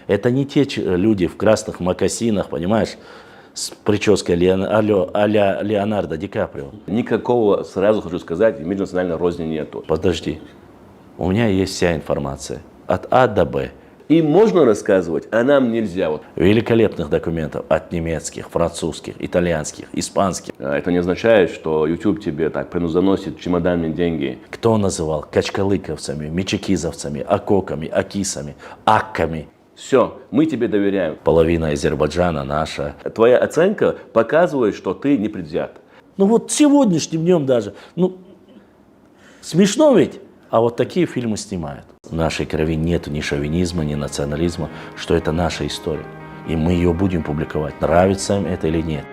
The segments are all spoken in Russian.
Это не те люди в красных мокасинах, понимаешь, с прической а-ля Леонардо Ди Каприо. Никакого, сразу хочу сказать, межнациональной розни нету. Подожди, у меня есть вся информация от А до Б. Им можно рассказывать, а нам нельзя. Вот. Великолепных документов от немецких, французских, итальянских, испанских. Это не означает, что YouTube тебе так заносит чемоданами деньги. Кто называл качкалыковцами, мичекизовцами, акоками, акисами, акками? Все, мы тебе доверяем. Половина Азербайджана наша. Твоя оценка показывает, что ты не предвзят. Ну вот сегодняшним днем даже. Ну, смешно ведь? А вот такие фильмы снимают. В нашей крови нет ни шовинизма, ни национализма, что это наша история. И мы ее будем публиковать, нравится им это или нет.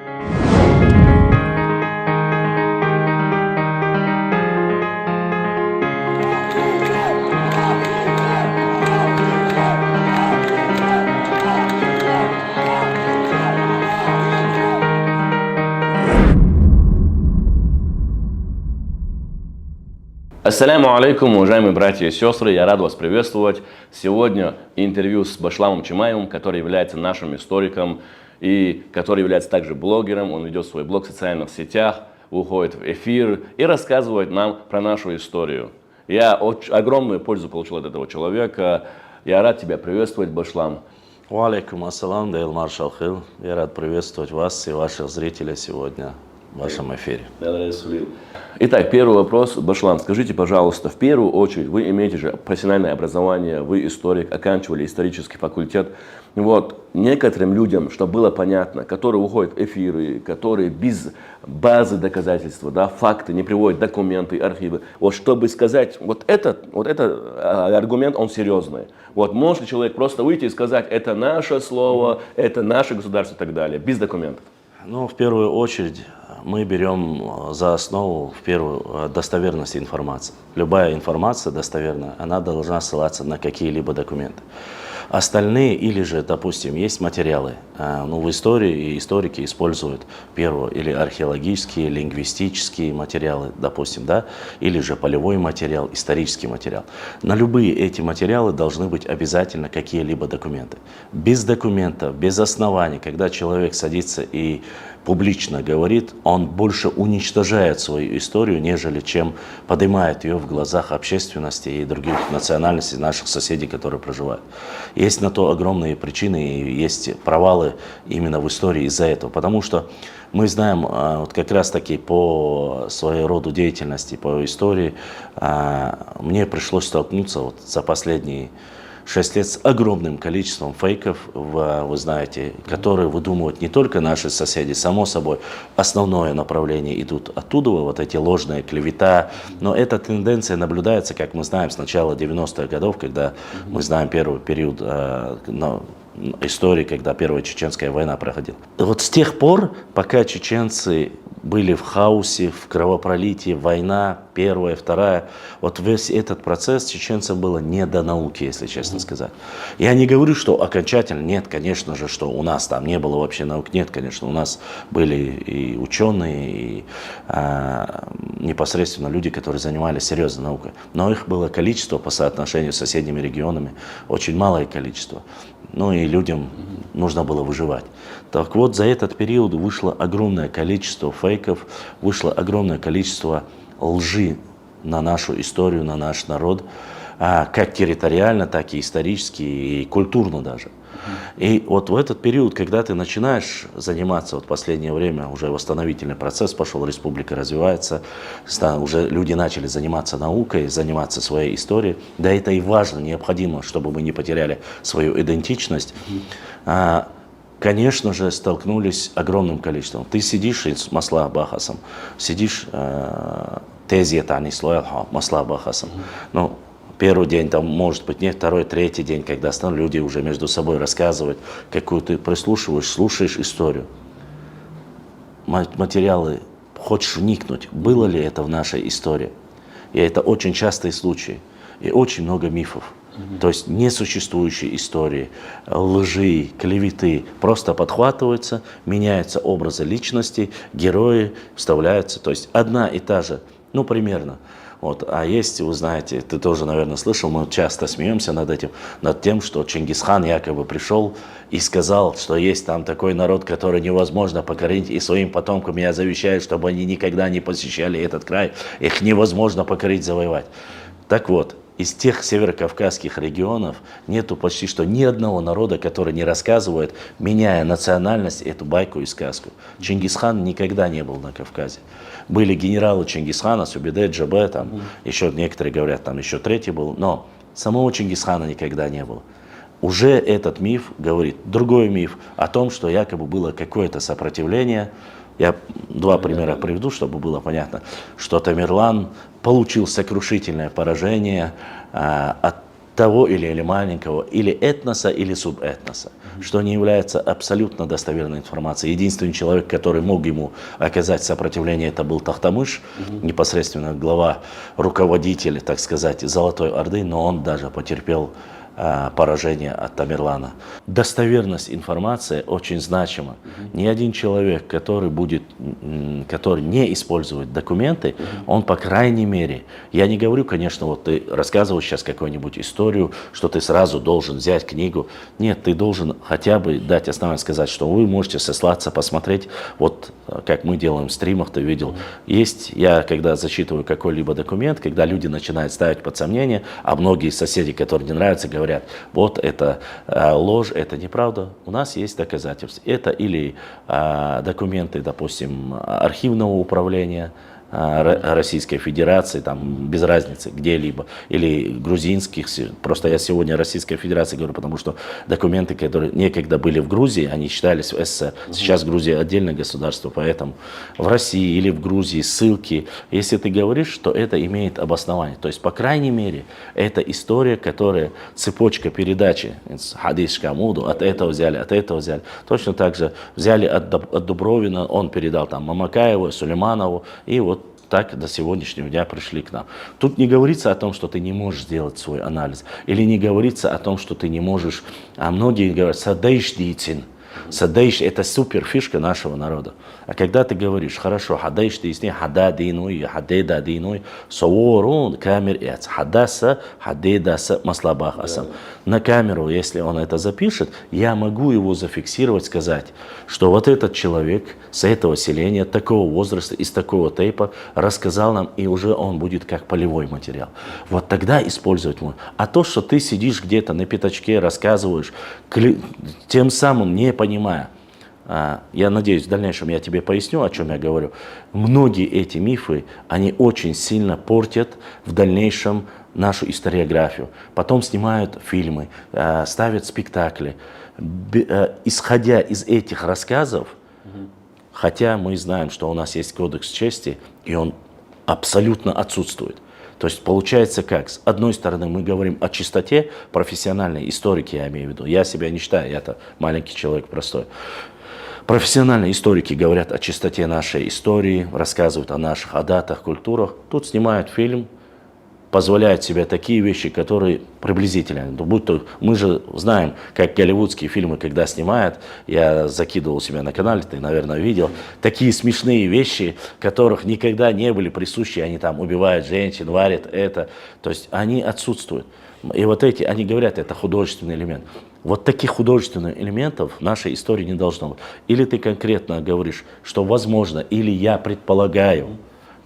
Ассаляму алейкум, уважаемые братья и сестры, я рад вас приветствовать. Сегодня интервью с Башламом Чимаевым, который является нашим историком и который является также блогером. Он ведет свой блог в социальных сетях, выходит в эфир и рассказывает нам про нашу историю. Я огромную пользу получил от этого человека. Я рад тебя приветствовать, Башлам. Алейкум ассалам, Дейлмар Шалхил. Я рад приветствовать вас и ваших зрителей сегодня в вашем эфире. Итак, первый вопрос. Башлам, скажите, пожалуйста, в первую очередь, вы имеете же профессиональное образование, вы историк, оканчивали исторический факультет. Вот, некоторым людям, чтобы было понятно, которые уходят в эфиры, которые без базы доказательства, да, факты, не приводят документы, архивы, вот чтобы сказать, вот этот аргумент, он серьезный. Вот может ли человек просто выйти и сказать, это наше слово, это наше государство и так далее, без документов? Ну, в первую очередь, мы берем за основу, в первую, достоверность информации. Любая информация достоверная, она должна ссылаться на какие-либо документы. Остальные, или же, допустим, есть материалы, в истории, и историки используют первую, или археологические, лингвистические материалы, допустим, да, или же полевой материал, исторический материал. На любые эти материалы должны быть обязательно какие-либо документы. Без документов, без оснований, когда человек садится и публично говорит, он больше уничтожает свою историю, нежели чем поднимает ее в глазах общественности и других национальностей, наших соседей, которые проживают. Есть на то огромные причины и есть провалы именно в истории из-за этого. Потому что мы знаем, вот как раз таки по своему роду деятельности, по истории, мне пришлось столкнуться вот за последние 6 лет с огромным количеством фейков, вы знаете, которые выдумывают не только наши соседи, само собой, основное направление идут оттуда, вот эти ложные клевета, но эта тенденция наблюдается, как мы знаем, с начала 90-х годов, когда мы знаем первый период истории, когда Первая Чеченская война проходила. Вот с тех пор, пока чеченцы были в хаосе, в кровопролитии, война, первая, вторая, вот весь этот процесс чеченцам было не до науки, если честно сказать. Я не говорю, что окончательно, нет, конечно же, что у нас там не было вообще наук, нет, конечно, у нас были и ученые, и непосредственно люди, которые занимались серьезной наукой, но их было количество по соотношению с соседними регионами, очень малое количество. Ну и людям нужно было выживать. Так вот, за этот период вышло огромное количество фейков, вышло огромное количество лжи на нашу историю, на наш народ, как территориально, так и исторически, и культурно даже. И вот в этот период, когда ты начинаешь заниматься, вот в последнее время уже восстановительный процесс пошел, республика развивается, уже люди начали заниматься наукой, заниматься своей историей, да это и важно, необходимо, чтобы мы не потеряли свою идентичность. Конечно же, столкнулись с огромным количеством. Ты сидишь с масла бахасом, сидишь тезия не слоя масла бахасом. Ну, первый день, там, может быть, нет, второй, третий день, когда люди уже между собой рассказывают, какую ты прислушиваешь, слушаешь историю. Материалы, хочешь вникнуть, было ли это в нашей истории. И это очень частые случаи. И очень много мифов. То есть несуществующие истории, лжи, клеветы просто подхватываются, меняются образы личности, герои вставляются. То есть одна и та же, примерно. Вот. А есть, вы знаете, ты тоже, наверное, слышал, мы часто смеемся над этим, над тем, что Чингисхан якобы пришел и сказал, что есть там такой народ, который невозможно покорить, и своим потомкам я завещаю, чтобы они никогда не посещали этот край, их невозможно покорить, завоевать. Так вот, из тех северокавказских регионов нету почти что ни одного народа, который не рассказывает, меняя национальность, эту байку и сказку. Чингисхан никогда не был на Кавказе. Были генералы Чингисхана, Субиде, Джабе, там, еще некоторые говорят, там еще третий был, но самого Чингисхана никогда не было. Уже этот миф говорит другой миф о том, что якобы было какое-то сопротивление. Я два примера приведу, чтобы было понятно, что Тамерлан получил сокрушительное поражение от того или маленького, или этноса, или субэтноса, что не является абсолютно достоверной информацией. Единственный человек, который мог ему оказать сопротивление, это был Тохтамыш, непосредственно глава, руководитель, так сказать, Золотой Орды, но он даже потерпел поражение от Тамерлана. Достоверность информации очень значима. Ни один человек, который не использует документы, он, по крайней мере, я не говорю, конечно, вот ты рассказываешь сейчас какую-нибудь историю, что ты сразу должен взять книгу. Нет, ты должен хотя бы дать основание, сказать, что вы можете сослаться, посмотреть, вот как мы делаем в стримах, ты видел. Есть, я когда зачитываю какой-либо документ, когда люди начинают ставить под сомнение, а многие соседи, которые не нравятся, говорят, вот это ложь, это неправда. У нас есть доказательства. Это или документы, допустим, архивного управления Российской Федерации, там без разницы где-либо, или грузинских, просто я сегодня Российской Федерации говорю, потому что документы, которые некогда были в Грузии, они считались в СССР, сейчас Грузия отдельное государство, поэтому в России или в Грузии ссылки, если ты говоришь, что это имеет обоснование, то есть по крайней мере это история, которая цепочка передачи, хадис Шкамуду, от этого взяли, точно так же взяли от Дубровина, он передал там Мамакаеву, Сулейманову, и вот так до сегодняшнего дня пришли к нам. Тут не говорится о том, что ты не можешь сделать свой анализ, или не говорится о том, что ты не можешь, а многие говорят, садаиш дийцин. Садаиш – это супер фишка нашего народа. А когда ты говоришь, хорошо, хадайш дийцин, хада дийнуй, хадеда дийнуй, соорун, камер яц, хадаса, хадедаса, маслабах асам. На камеру, если он это запишет, я могу его зафиксировать, сказать, что вот этот человек с этого селения, такого возраста, из такого тейпа рассказал нам, и уже он будет как полевой материал. Вот тогда использовать можно. А то, что ты сидишь где-то на пятачке, рассказываешь, тем самым не понимая, я надеюсь, в дальнейшем я тебе поясню, о чем я говорю. Многие эти мифы, они очень сильно портят в дальнейшем нашу историографию. Потом снимают фильмы, ставят спектакли. Исходя из этих рассказов, хотя мы знаем, что у нас есть кодекс чести, и он абсолютно отсутствует. То есть получается как? С одной стороны мы говорим о чистоте, профессиональной историки я имею в виду. Я себя не считаю, я-то маленький человек простой. Профессиональные историки говорят о чистоте нашей истории, рассказывают о наших адатах, культурах. Тут снимают фильм, позволяют себе такие вещи, которые приблизительно. Будто мы же знаем, как голливудские фильмы, когда снимают, я закидывал у себя на канале, ты, наверное, видел, такие смешные вещи, которых никогда не были присущи, они там убивают женщин, варят это, то есть они отсутствуют. И вот эти, они говорят, это художественный элемент. Вот таких художественных элементов в нашей истории не должно быть. Или ты конкретно говоришь, что возможно, или я предполагаю,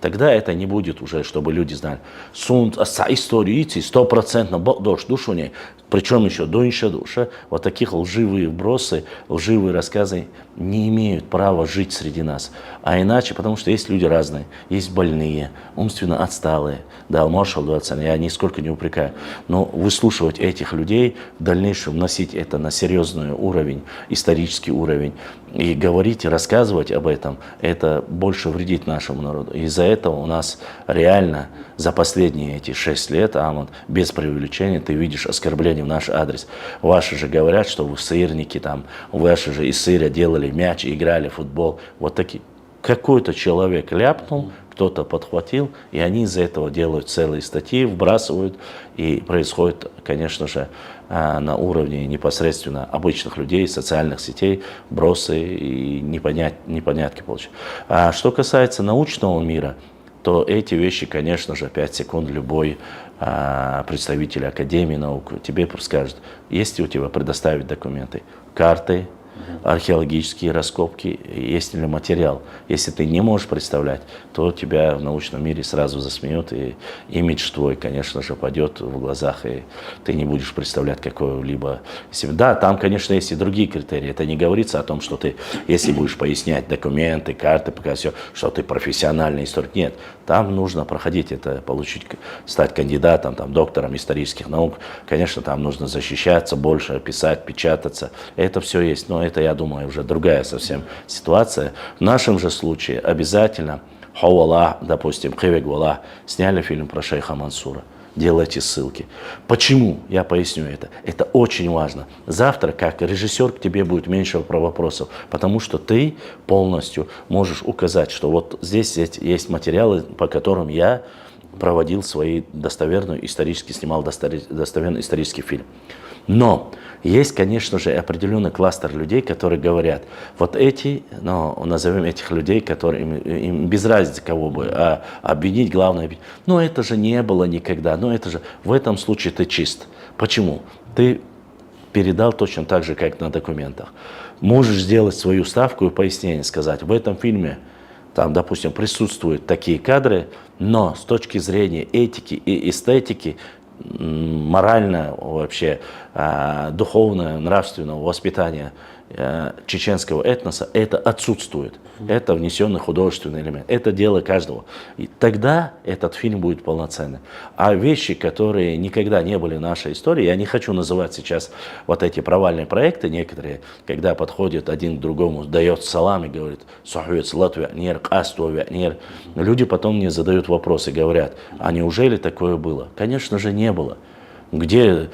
тогда это не будет уже, чтобы люди знали. Сунд, истории, 100% дождь, душу не. Причем еще до душа. Вот таких лживые вбросы, лживые рассказы не имеют права жить среди нас. А иначе, потому что есть люди разные. Есть больные, умственно отсталые. Да, маршал 20, я нисколько не упрекаю. Но выслушивать этих людей, в дальнейшем вносить это на серьезный уровень, исторический уровень, и говорить, и рассказывать об этом, это больше вредит нашему народу. Из-за этого у нас реально за последние эти 6 лет, Амон, без преувеличения, ты видишь оскорбление в наш адрес. Ваши же говорят, что вы сырники, там, ваши же из сыра делали мяч, играли в футбол. Вот такие. Какой-то человек ляпнул, кто-то подхватил, и они из-за этого делают целые статьи, вбрасывают, и происходит, конечно же, на уровне непосредственно обычных людей, социальных сетей, бросы и непонятки получают. А что касается научного мира, то эти вещи, конечно же, 5 секунд любой представитель Академии наук тебе скажет, есть ли у тебя предоставить документы, карты, археологические раскопки, есть ли материал. Если ты не можешь представлять, то тебя в научном мире сразу засмеют, и имидж твой, конечно же, падет в глазах, и ты не будешь представлять какого-либо... Да, там, конечно, есть и другие критерии. Это не говорится о том, что ты, если будешь пояснять документы, карты, пока все, что ты профессиональный историк. Нет, там нужно проходить это, получить, стать кандидатом, там, доктором исторических наук. Конечно, там нужно защищаться больше, писать, печататься. Это все есть, но это, я думаю, уже другая совсем ситуация. В нашем же случае обязательно Хауала, допустим, Кевегвала, сняли фильм про шейха Мансура. Делайте ссылки. Почему? Я поясню это. Это очень важно. Завтра, как режиссер, к тебе будет меньше вопросов, потому что ты полностью можешь указать, что вот здесь есть материалы, по которым я проводил свои снимал достоверный исторический фильм. Но есть, конечно же, определенный кластер людей, которые говорят, вот эти, назовем этих людей, которые им без разницы кого бы обвинить, главное, но это же не было никогда, но это же, в этом случае ты чист. Почему? Ты передал точно так же, как на документах. Можешь сделать свою ставку и пояснение, сказать, в этом фильме, там, допустим, присутствуют такие кадры, но с точки зрения этики и эстетики, морально, вообще, духовное, нравственного воспитания чеченского этноса, это отсутствует. Это внесенный художественный элемент. Это дело каждого. И тогда этот фильм будет полноценным. А вещи, которые никогда не были в нашей истории, я не хочу называть сейчас вот эти провальные проекты некоторые, когда подходят один к другому, дает салам и говорит, люди потом мне задают вопросы, говорят, а неужели такое было? Конечно же, не было. Где,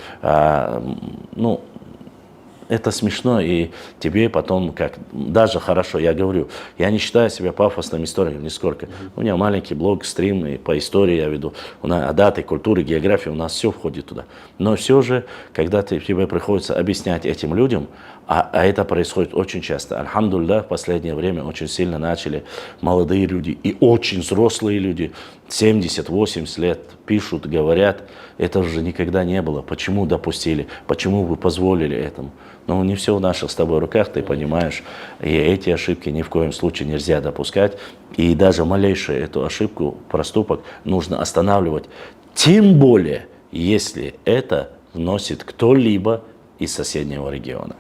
это смешно, и тебе потом, даже хорошо, я говорю, я не считаю себя пафосным историком нисколько. У меня маленький блог, стрим, и по истории я веду, даты, культуры, география, у нас все входит туда. Но все же, когда тебе приходится объяснять этим людям, а это происходит очень часто. Альхамдулилlah, в последнее время очень сильно начали молодые люди и очень взрослые люди, 70-80 лет, пишут, говорят, это же никогда не было. Почему допустили? Почему вы позволили этому? Но не все в наших с тобой руках, ты понимаешь. И эти ошибки ни в коем случае нельзя допускать. И даже малейшую эту ошибку, проступок нужно останавливать. Тем более, если это вносит кто-либо из соседнего региона.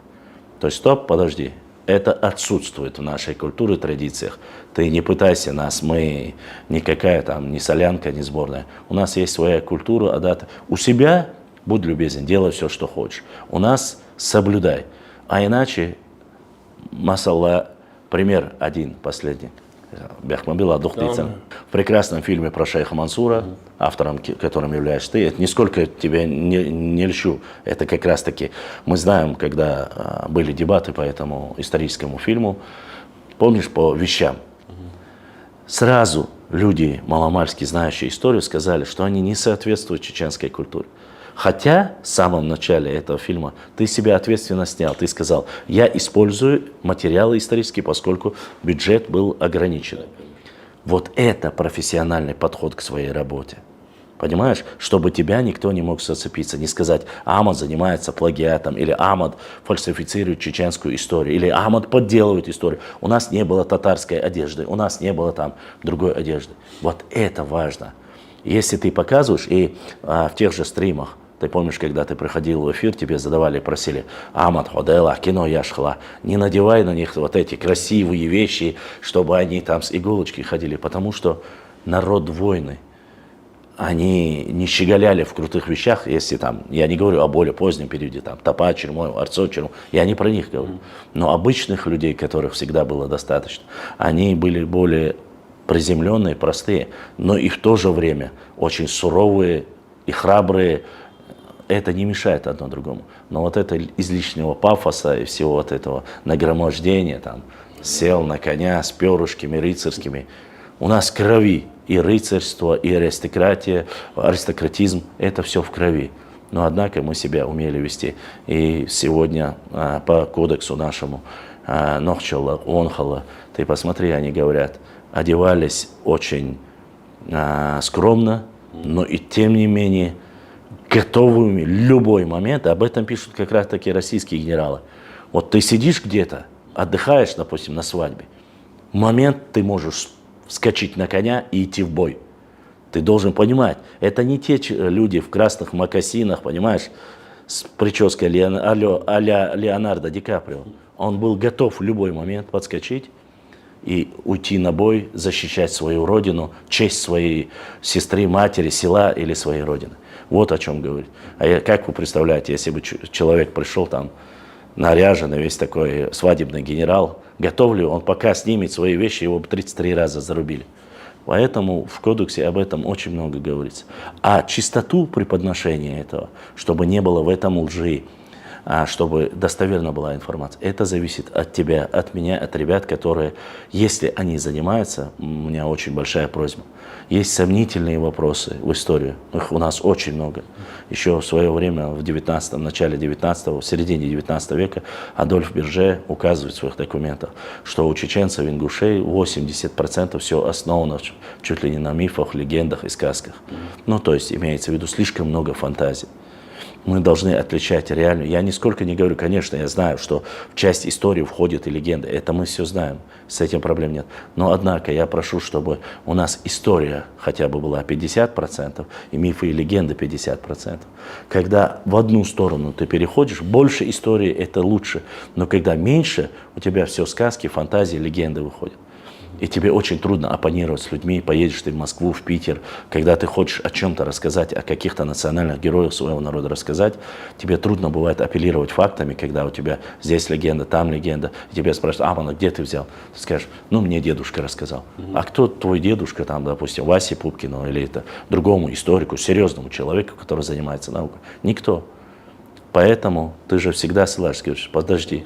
То есть, стоп, подожди, это отсутствует в нашей культуре, традициях. Ты не пытайся нас, мы никакая там, ни солянка, ни сборная. У нас есть своя культура, адата. У себя, будь любезен, делай все, что хочешь. У нас соблюдай. А иначе, масалла, пример один, последний. Бяхмабил Адухтыцын. В прекрасном фильме про шейха Мансура, автором которым являешься ты, это нисколько тебя не льщу. Это как раз таки, мы знаем, когда были дебаты по этому историческому фильму, помнишь, по вещам. Сразу люди, маломальски знающие историю, сказали, что они не соответствуют чеченской культуре. Хотя в самом начале этого фильма ты себя ответственно снял. Ты сказал, я использую материалы исторические, поскольку бюджет был ограничен. Вот это профессиональный подход к своей работе. Понимаешь? Чтобы тебя никто не мог зацепиться. Не сказать, Ахмад занимается плагиатом, или Ахмад фальсифицирует чеченскую историю, или Ахмад подделывает историю. У нас не было татарской одежды, у нас не было там другой одежды. Вот это важно. Если ты показываешь, и в тех же стримах, ты помнишь, когда ты приходил в эфир, тебе задавали, просили, Ахмад Ходела, кино Яшхла, не надевай на них вот эти красивые вещи, чтобы они там с иголочки ходили, потому что народ войны, они не щеголяли в крутых вещах, если там, я не говорю о более позднем периоде, там, Топа, Чермой, Арцо, Чермой, я не про них говорю, но обычных людей, которых всегда было достаточно, они были более приземленные, простые, но и в то же время очень суровые и храбрые. Это не мешает одно другому. Но вот это излишнего пафоса и всего вот этого нагромождения, там, сел на коня с перышками рыцарскими. У нас крови и рыцарство, и аристократия, аристократизм, это все в крови. Но однако мы себя умели вести. И сегодня по кодексу нашему Нохчала, Онхала, ты посмотри, они говорят, одевались очень скромно, но и тем не менее готовыми в любой момент. Об этом пишут как раз таки российские генералы. Вот ты сидишь где-то, отдыхаешь, допустим, на свадьбе. В момент ты можешь вскочить на коня и идти в бой. Ты должен понимать, это не те люди в красных мокасинах, понимаешь, с прической а-ля Леонардо Ди Каприо. Он был готов в любой момент подскочить и уйти на бой, защищать свою родину, честь своей сестры, матери, села или своей родины. Вот о чем говорит. Как вы представляете, если бы человек пришел там наряженный, весь такой свадебный генерал, готов ли он пока снимет свои вещи, его бы 33 раза зарубили. Поэтому в кодексе об этом очень много говорится. А чистоту преподношения этого, чтобы не было в этом лжи, чтобы достоверна была информация, это зависит от тебя, от меня, от ребят, которые, если они занимаются, у меня очень большая просьба. Есть сомнительные вопросы в историю, их у нас очень много. Еще в свое время, в начале 19-го, в середине 19 века Адольф Берже указывает в своих документах, что у чеченцев, ингушей 80% все основано чуть ли не на мифах, легендах и сказках. Ну, то есть имеется в виду слишком много фантазий. Мы должны отличать реальную. Я нисколько не говорю, конечно, я знаю, что в часть истории входит и легенды. Это мы все знаем, с этим проблем нет. Но, однако, я прошу, чтобы у нас история хотя бы была 50%, и мифы и легенды 50%. Когда в одну сторону ты переходишь, больше истории это лучше. Но когда меньше, у тебя все сказки, фантазии, легенды выходят. И тебе очень трудно оппонировать с людьми. Поедешь ты в Москву, в Питер, когда ты хочешь о чем-то рассказать, о каких-то национальных героях своего народа рассказать, тебе трудно бывает апеллировать фактами, когда у тебя здесь легенда, там легенда. И тебя спрашивают, Амана, где ты взял? Ты скажешь, ну, мне дедушка рассказал. А кто твой дедушка, там, допустим, Васе Пупкину или это другому историку, серьезному человеку, который занимается наукой? Никто. Поэтому ты же всегда ссылаешься, говоришь, подожди,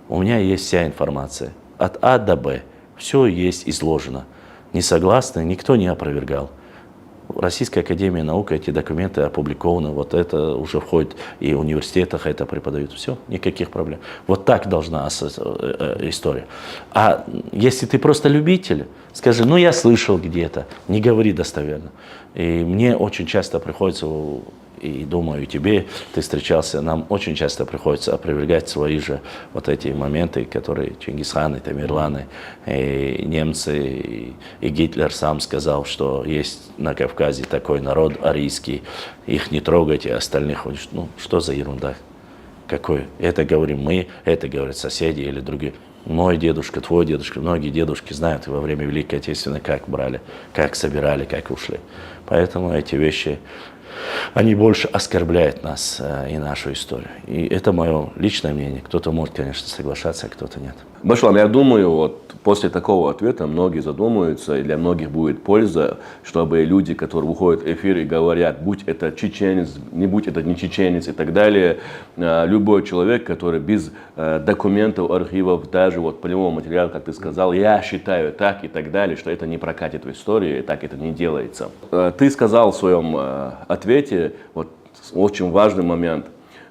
у меня есть вся информация от А до Б. Все есть изложено. Не согласны, никто не опровергал. В Российской академии наук эти документы опубликованы, вот это уже входит, и в университетах это преподают. Все, никаких проблем. Вот так должна история. А если ты просто любитель, скажи, ну я слышал где-то, не говори достоверно. И мне очень часто приходится, и думаю, тебе ты встречался, нам очень часто приходится опровергать свои же вот эти моменты, которые Чингисхан, и Тамерланы, и немцы, и Гитлер сам сказал, что есть на Кавказе такой народ арийский, их не трогайте, остальных, ну что за ерунда, какой? Это говорим мы, это говорят соседи или другие. Мой дедушка, твой дедушка, многие дедушки знают во время Великой Отечественной, как брали, как собирали, как ушли. Поэтому эти вещи, они больше оскорбляют нас и нашу историю. И это мое личное мнение. Кто-то может, конечно, соглашаться, а кто-то нет. Башлам, я думаю, вот после такого ответа многие задумаются, и для многих будет польза, чтобы люди, которые выходят в эфир и говорят, будь это чеченец, не будь это не чеченец и так далее, любой человек, который без документов, архивов, даже вот полевого материала, как ты сказал, я считаю так и так далее, что это не прокатит в истории, и так это не делается. Ты сказал в своем ответе, вот очень важный момент,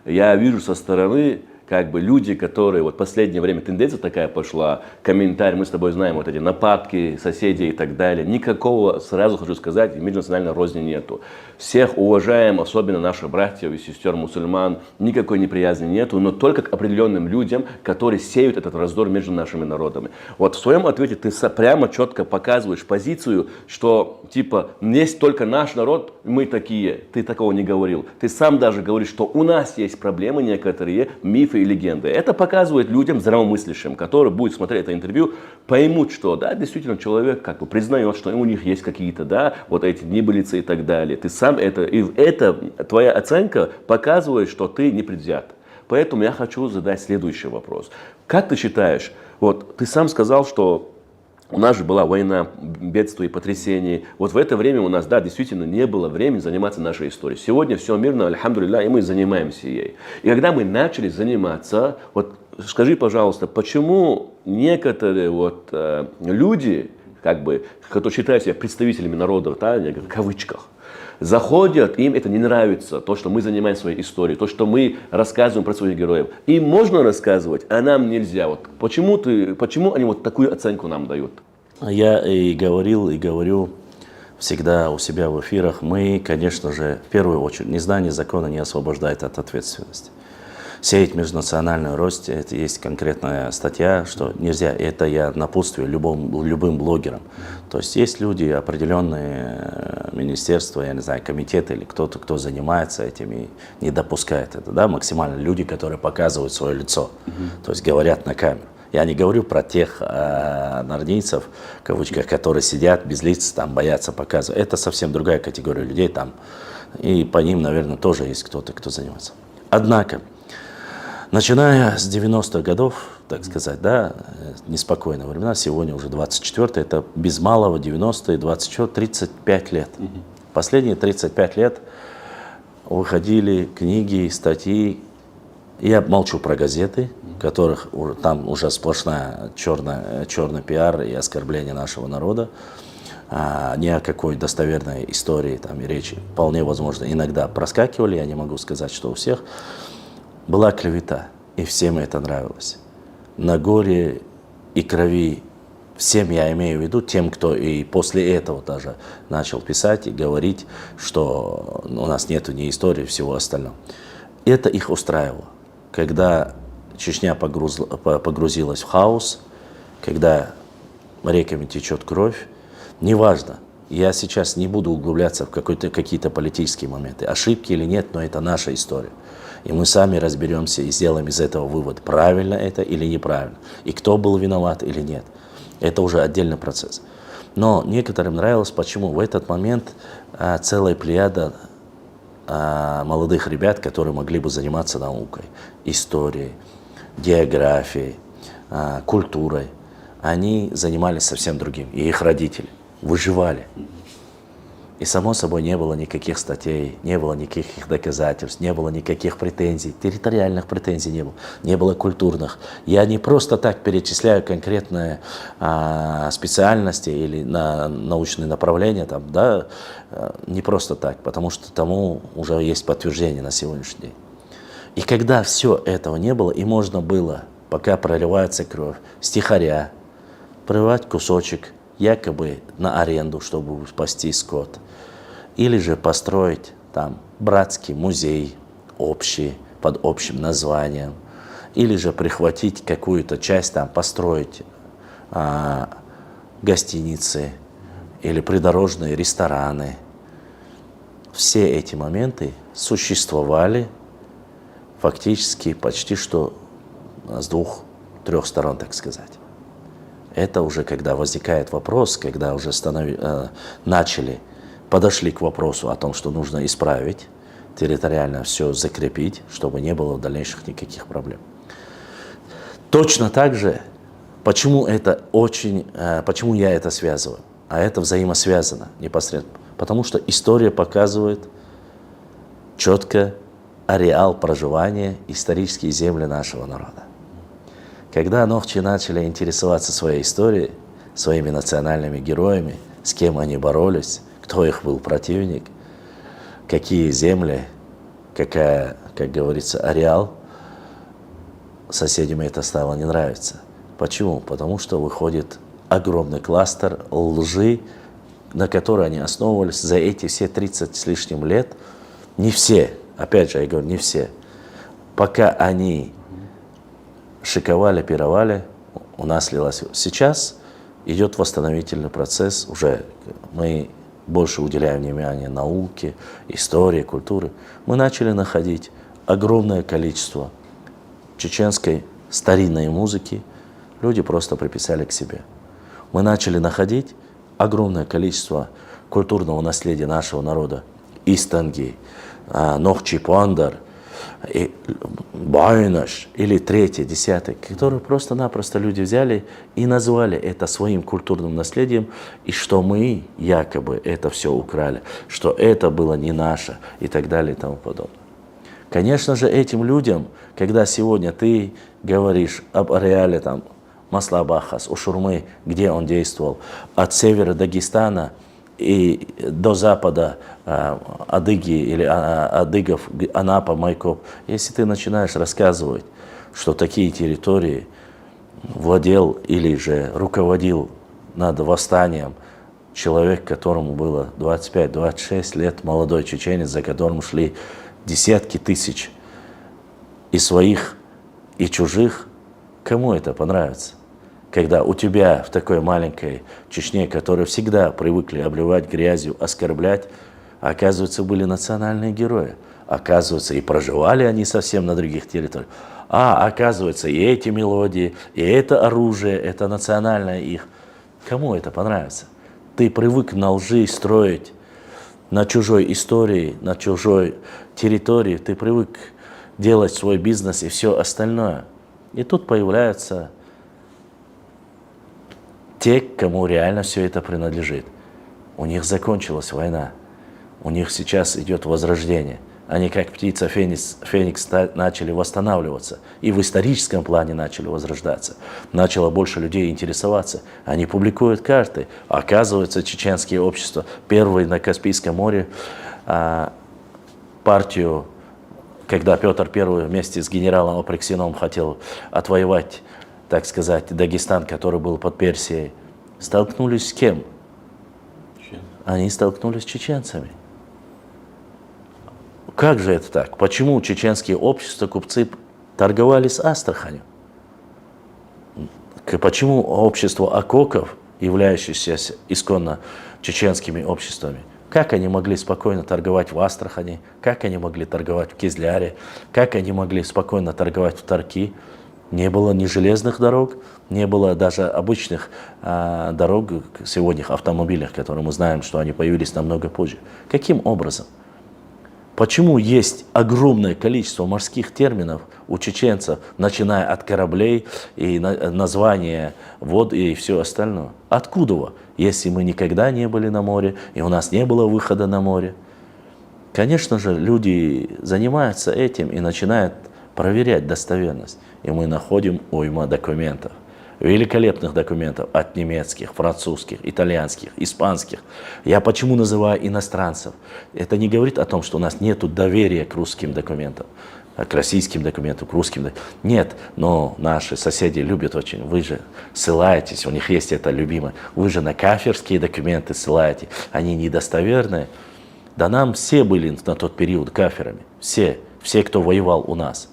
я вижу со стороны, как бы люди, которые вот в последнее время тенденция такая пошла, комментарии, мы с тобой знаем вот эти нападки соседей и так далее, никакого, сразу хочу сказать, межнациональной розни нету. Всех уважаем, особенно наших братьев и сестер мусульман, никакой неприязни нету, но только к определенным людям, которые сеют этот раздор между нашими народами. Вот в своем ответе ты прямо четко показываешь позицию, что типа есть только наш народ, мы такие, ты такого не говорил. Ты сам даже говоришь, что у нас есть проблемы некоторые, мифы и легенды. Это показывает людям здравомыслящим, которые будут смотреть это интервью, поймут, что да, действительно человек как бы признает, что у них есть какие-то, да, вот эти небылицы и так далее. Ты сам это твоя оценка показывает, что ты не предвзят. Поэтому я хочу задать следующий вопрос. Как ты считаешь, вот ты сам сказал, что у нас же была война, бедствия и потрясения. Вот в это время у нас, да, действительно не было времени заниматься нашей историей. Сегодня все мирно, альхамдулилля, и мы занимаемся ей. И когда мы начали заниматься, вот скажи, пожалуйста, почему некоторые вот люди, как бы, которые считают себя представителями народа, да, в кавычках, заходят, им это не нравится, то, что мы занимаемся своей историей, то, что мы рассказываем про своих героев. Им можно рассказывать, а нам нельзя. Вот почему они вот такую оценку нам дают? Я и говорил, и говорю, всегда у себя в эфирах, мы, конечно же, в первую очередь, незнание закона не освобождает от ответственности. Сеять межнациональную рост, это есть конкретная статья, что нельзя, это я напутствую любым блогерам. То есть люди, определенные министерства, я не знаю, комитеты или кто-то, кто занимается этим и не допускает это, да, максимально люди, которые показывают свое лицо, то есть говорят на камеру. Я не говорю про тех нордийцев, в кавычках, которые сидят без лиц, там боятся показывать. Это совсем другая категория людей там, и по ним, наверное, тоже есть кто-то, кто занимается. Однако, начиная с 90-х годов, так сказать, да, неспокойные времена, сегодня уже 24-й, это без малого 90-е, 24, 35 лет. Последние 35 лет выходили книги, статьи. Я молчу про газеты, которых там уже сплошная черный пиар и оскорбление нашего народа. Ни о какой достоверной истории там и речи. Вполне возможно, иногда проскакивали, я не могу сказать, что у всех. Была клевета, и всем это нравилось. На горе и крови всем, я имею в виду, тем, кто и после этого даже начал писать и говорить, что у нас нету ни истории, всего остального. Это их устраивало. Когда Чечня погрузилась в хаос, когда реками течет кровь, неважно, я сейчас не буду углубляться в какие-то политические моменты, ошибки или нет, но это наша история. И мы сами разберемся и сделаем из этого вывод, правильно это или неправильно, и кто был виноват или нет. Это уже отдельный процесс. Но некоторым нравилось, почему в этот момент целая плеяда молодых ребят, которые могли бы заниматься наукой, историей, географией, культурой, они занимались совсем другим. И их родители выживали. И, само собой, не было никаких статей, не было никаких доказательств, не было никаких претензий, территориальных претензий не было, не было культурных. Я не просто так перечисляю конкретные специальности или научные направления, там, да, не просто так, потому что тому уже есть подтверждение на сегодняшний день. И когда все этого не было, и можно было, пока проливается кровь, стихаря, прорывать кусочек, якобы на аренду, чтобы спасти скот, или же построить там братский музей общий, под общим названием, или же прихватить какую-то часть, там, построить гостиницы или придорожные рестораны. Все эти моменты существовали фактически почти что с двух-трех сторон, так сказать. Это уже когда возникает вопрос, когда уже подошли к вопросу о том, что нужно исправить, территориально все закрепить, чтобы не было дальнейших никаких проблем. Точно так же, почему я это связываю, а это взаимосвязано непосредственно, потому что история показывает четко ареал проживания, исторические земли нашего народа. Когда нохчи начали интересоваться своей историей, своими национальными героями, с кем они боролись, кто их был противник, какие земли, какая, как говорится, ареал, соседям это стало не нравиться. Почему? Потому что выходит огромный кластер лжи, на которой они основывались за эти все 30 с лишним лет. Не все, опять же, я говорю, не все. Пока они шиковали, пировали, у нас лилось. Сейчас идет восстановительный процесс, уже мы больше уделяем внимание науке, истории, культуре. Мы начали находить огромное количество чеченской старинной музыки, люди просто приписали к себе. Мы начали находить огромное количество культурного наследия нашего народа. Истанги, Нохчи Пуандар, Байнаш или третий, десятый, которые просто-напросто люди взяли и назвали это своим культурным наследием, и что мы якобы это все украли, что это было не наше и так далее и тому подобное. Конечно же, этим людям, когда сегодня ты говоришь об ареале там, Маслабахас, Ушурмы, где он действовал, от севера Дагестана и до запада Адыги или Адыгов, Анапа, Майкоп, если ты начинаешь рассказывать, что такие территории владел или же руководил над восстанием человек, которому было 25-26 лет, молодой чеченец, за которым шли десятки тысяч и своих, и чужих, кому это понравится? Когда у тебя в такой маленькой Чечне, которые всегда привыкли обливать грязью, оскорблять, оказывается, были национальные герои. Оказывается, и проживали они совсем на других территориях. А оказывается, и эти мелодии, и это оружие, это национальное их. Кому это понравится? Ты привык на лжи строить, на чужой истории, на чужой территории. Ты привык делать свой бизнес и все остальное. И тут появляются те, кому реально все это принадлежит. У них закончилась война. У них сейчас идет возрождение. Они как птица Феникс начали восстанавливаться. И в историческом плане начали возрождаться. Начало больше людей интересоваться. Они публикуют карты. Оказывается, чеченские общества, первые на Каспийском море, партию, когда Петр I вместе с генералом Апраксином хотел отвоевать, так сказать, Дагестан, который был под Персией, столкнулись с кем? Они столкнулись с чеченцами. Как же это так? Почему чеченские общества, купцы торговали с Астраханью? Почему общество Акоков, являющееся исконно чеченскими обществами, как они могли спокойно торговать в Астрахани, как они могли торговать в Кизляре, как они могли спокойно торговать в Тарки? Не было ни железных дорог, не было даже обычных дорог, сегодня автомобилях, которые мы знаем, что они появились намного позже. Каким образом? Почему есть огромное количество морских терминов у чеченцев, начиная от кораблей и названия вод и все остальное? Откуда? Если мы никогда не были на море, и у нас не было выхода на море. Конечно же, люди занимаются этим и начинают проверять достоверность. И мы находим уйма документов. Великолепных документов от немецких, французских, итальянских, испанских. Я почему называю иностранцев? Это не говорит о том, что у нас нет доверия к русским документам, к российским документам, к русским документам. Нет, но наши соседи любят очень. Вы же ссылаетесь, у них есть это любимое. Вы же на кафирские документы ссылаете, они недостоверные. Да нам все были на тот период кафирами. Все, кто воевал у нас.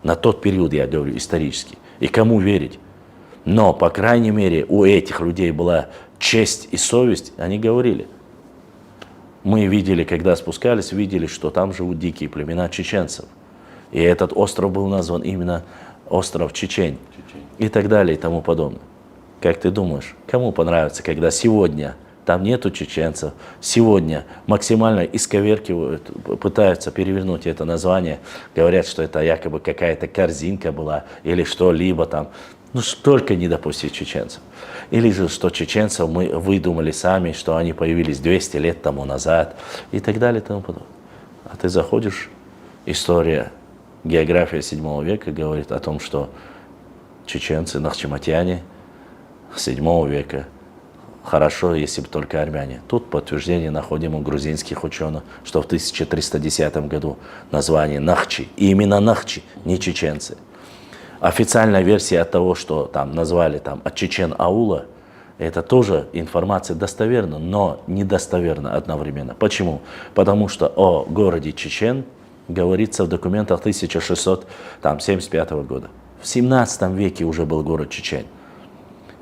На тот период, я говорю, исторически. И кому верить? Но, по крайней мере, у этих людей была честь и совесть. Они говорили. Мы видели, когда спускались, видели, что там живут дикие племена чеченцев. И этот остров был назван именно остров Чечень. И так далее, и тому подобное. Как ты думаешь, кому понравится, когда сегодня там нету чеченцев, сегодня максимально исковеркивают, пытаются перевернуть это название, говорят, что это якобы какая-то корзинка была или что-либо там. Ну, только не допустить чеченцев. Или же, что чеченцев мы выдумали сами, что они появились 200 лет тому назад и так далее и тому подобное. А ты заходишь, история, география 7 века говорит о том, что чеченцы, нахчиматяне 7 века, хорошо, если бы только армяне. Тут подтверждение находим у грузинских ученых, что в 1310 году название Нахчи, и именно Нахчи, не чеченцы. Официальная версия от того, что там назвали там, от Чечен-аула, это тоже информация достоверна, но недостоверна одновременно. Почему? Потому что о городе Чечен говорится в документах 1675 года. В 17 веке уже был город Чечень.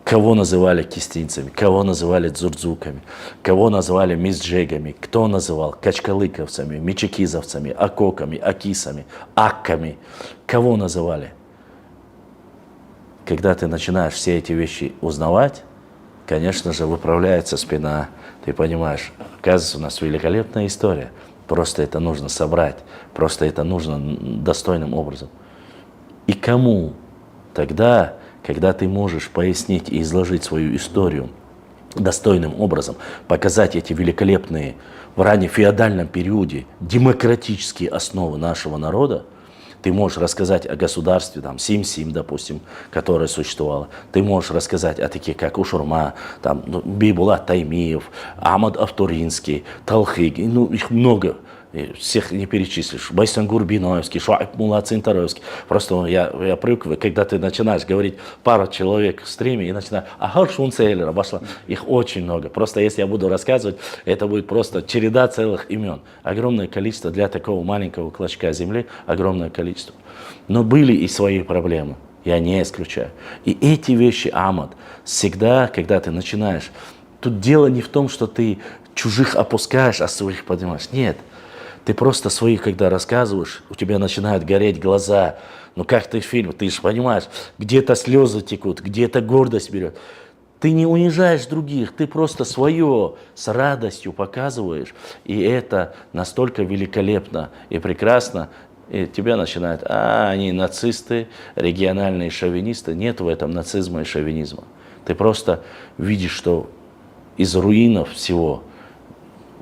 Кого называли кистинцами, кого называли дзурдзуками, кого назвали мизджегами, кто называл качкалыковцами, мичекизовцами, акоками, акисами, акками, кого называли? Когда ты начинаешь все эти вещи узнавать, конечно же, выправляется спина. Ты понимаешь, оказывается, у нас великолепная история. Просто это нужно собрать, просто это нужно достойным образом. И кому тогда, когда ты можешь пояснить и изложить свою историю достойным образом, показать эти великолепные в раннефеодальном периоде демократические основы нашего народа, ты можешь рассказать о государстве, там, Сим-Сим, допустим, которое существовало. Ты можешь рассказать о таких, как Ушурма, там, Бейбулат Таймиев, Ахмад Автуринский, Талхыг, ну, их много. И всех не перечислишь. Байсангур Биноевский, Шуайб Мулла Цинтаровский. Просто я привык, когда ты начинаешь говорить пару человек в стриме и начинаешь, ага, Шунцейлера, пошла. Их очень много. Просто если я буду рассказывать, это будет просто череда целых имен. Огромное количество для такого маленького клочка земли, огромное количество. Но были и свои проблемы. Я не исключаю. И эти вещи, Ахмад, всегда, когда ты начинаешь, тут дело не в том, что ты чужих опускаешь, а своих поднимаешь. Нет. Ты просто своих, когда рассказываешь, у тебя начинают гореть глаза. Ну как ты фильм, ты же понимаешь, где-то слезы текут, где-то гордость берет. Ты не унижаешь других, ты просто свое с радостью показываешь. И это настолько великолепно и прекрасно. И тебя начинают, они нацисты, региональные шовинисты. Нет в этом нацизма и шовинизма. Ты просто видишь, что из руинов всего.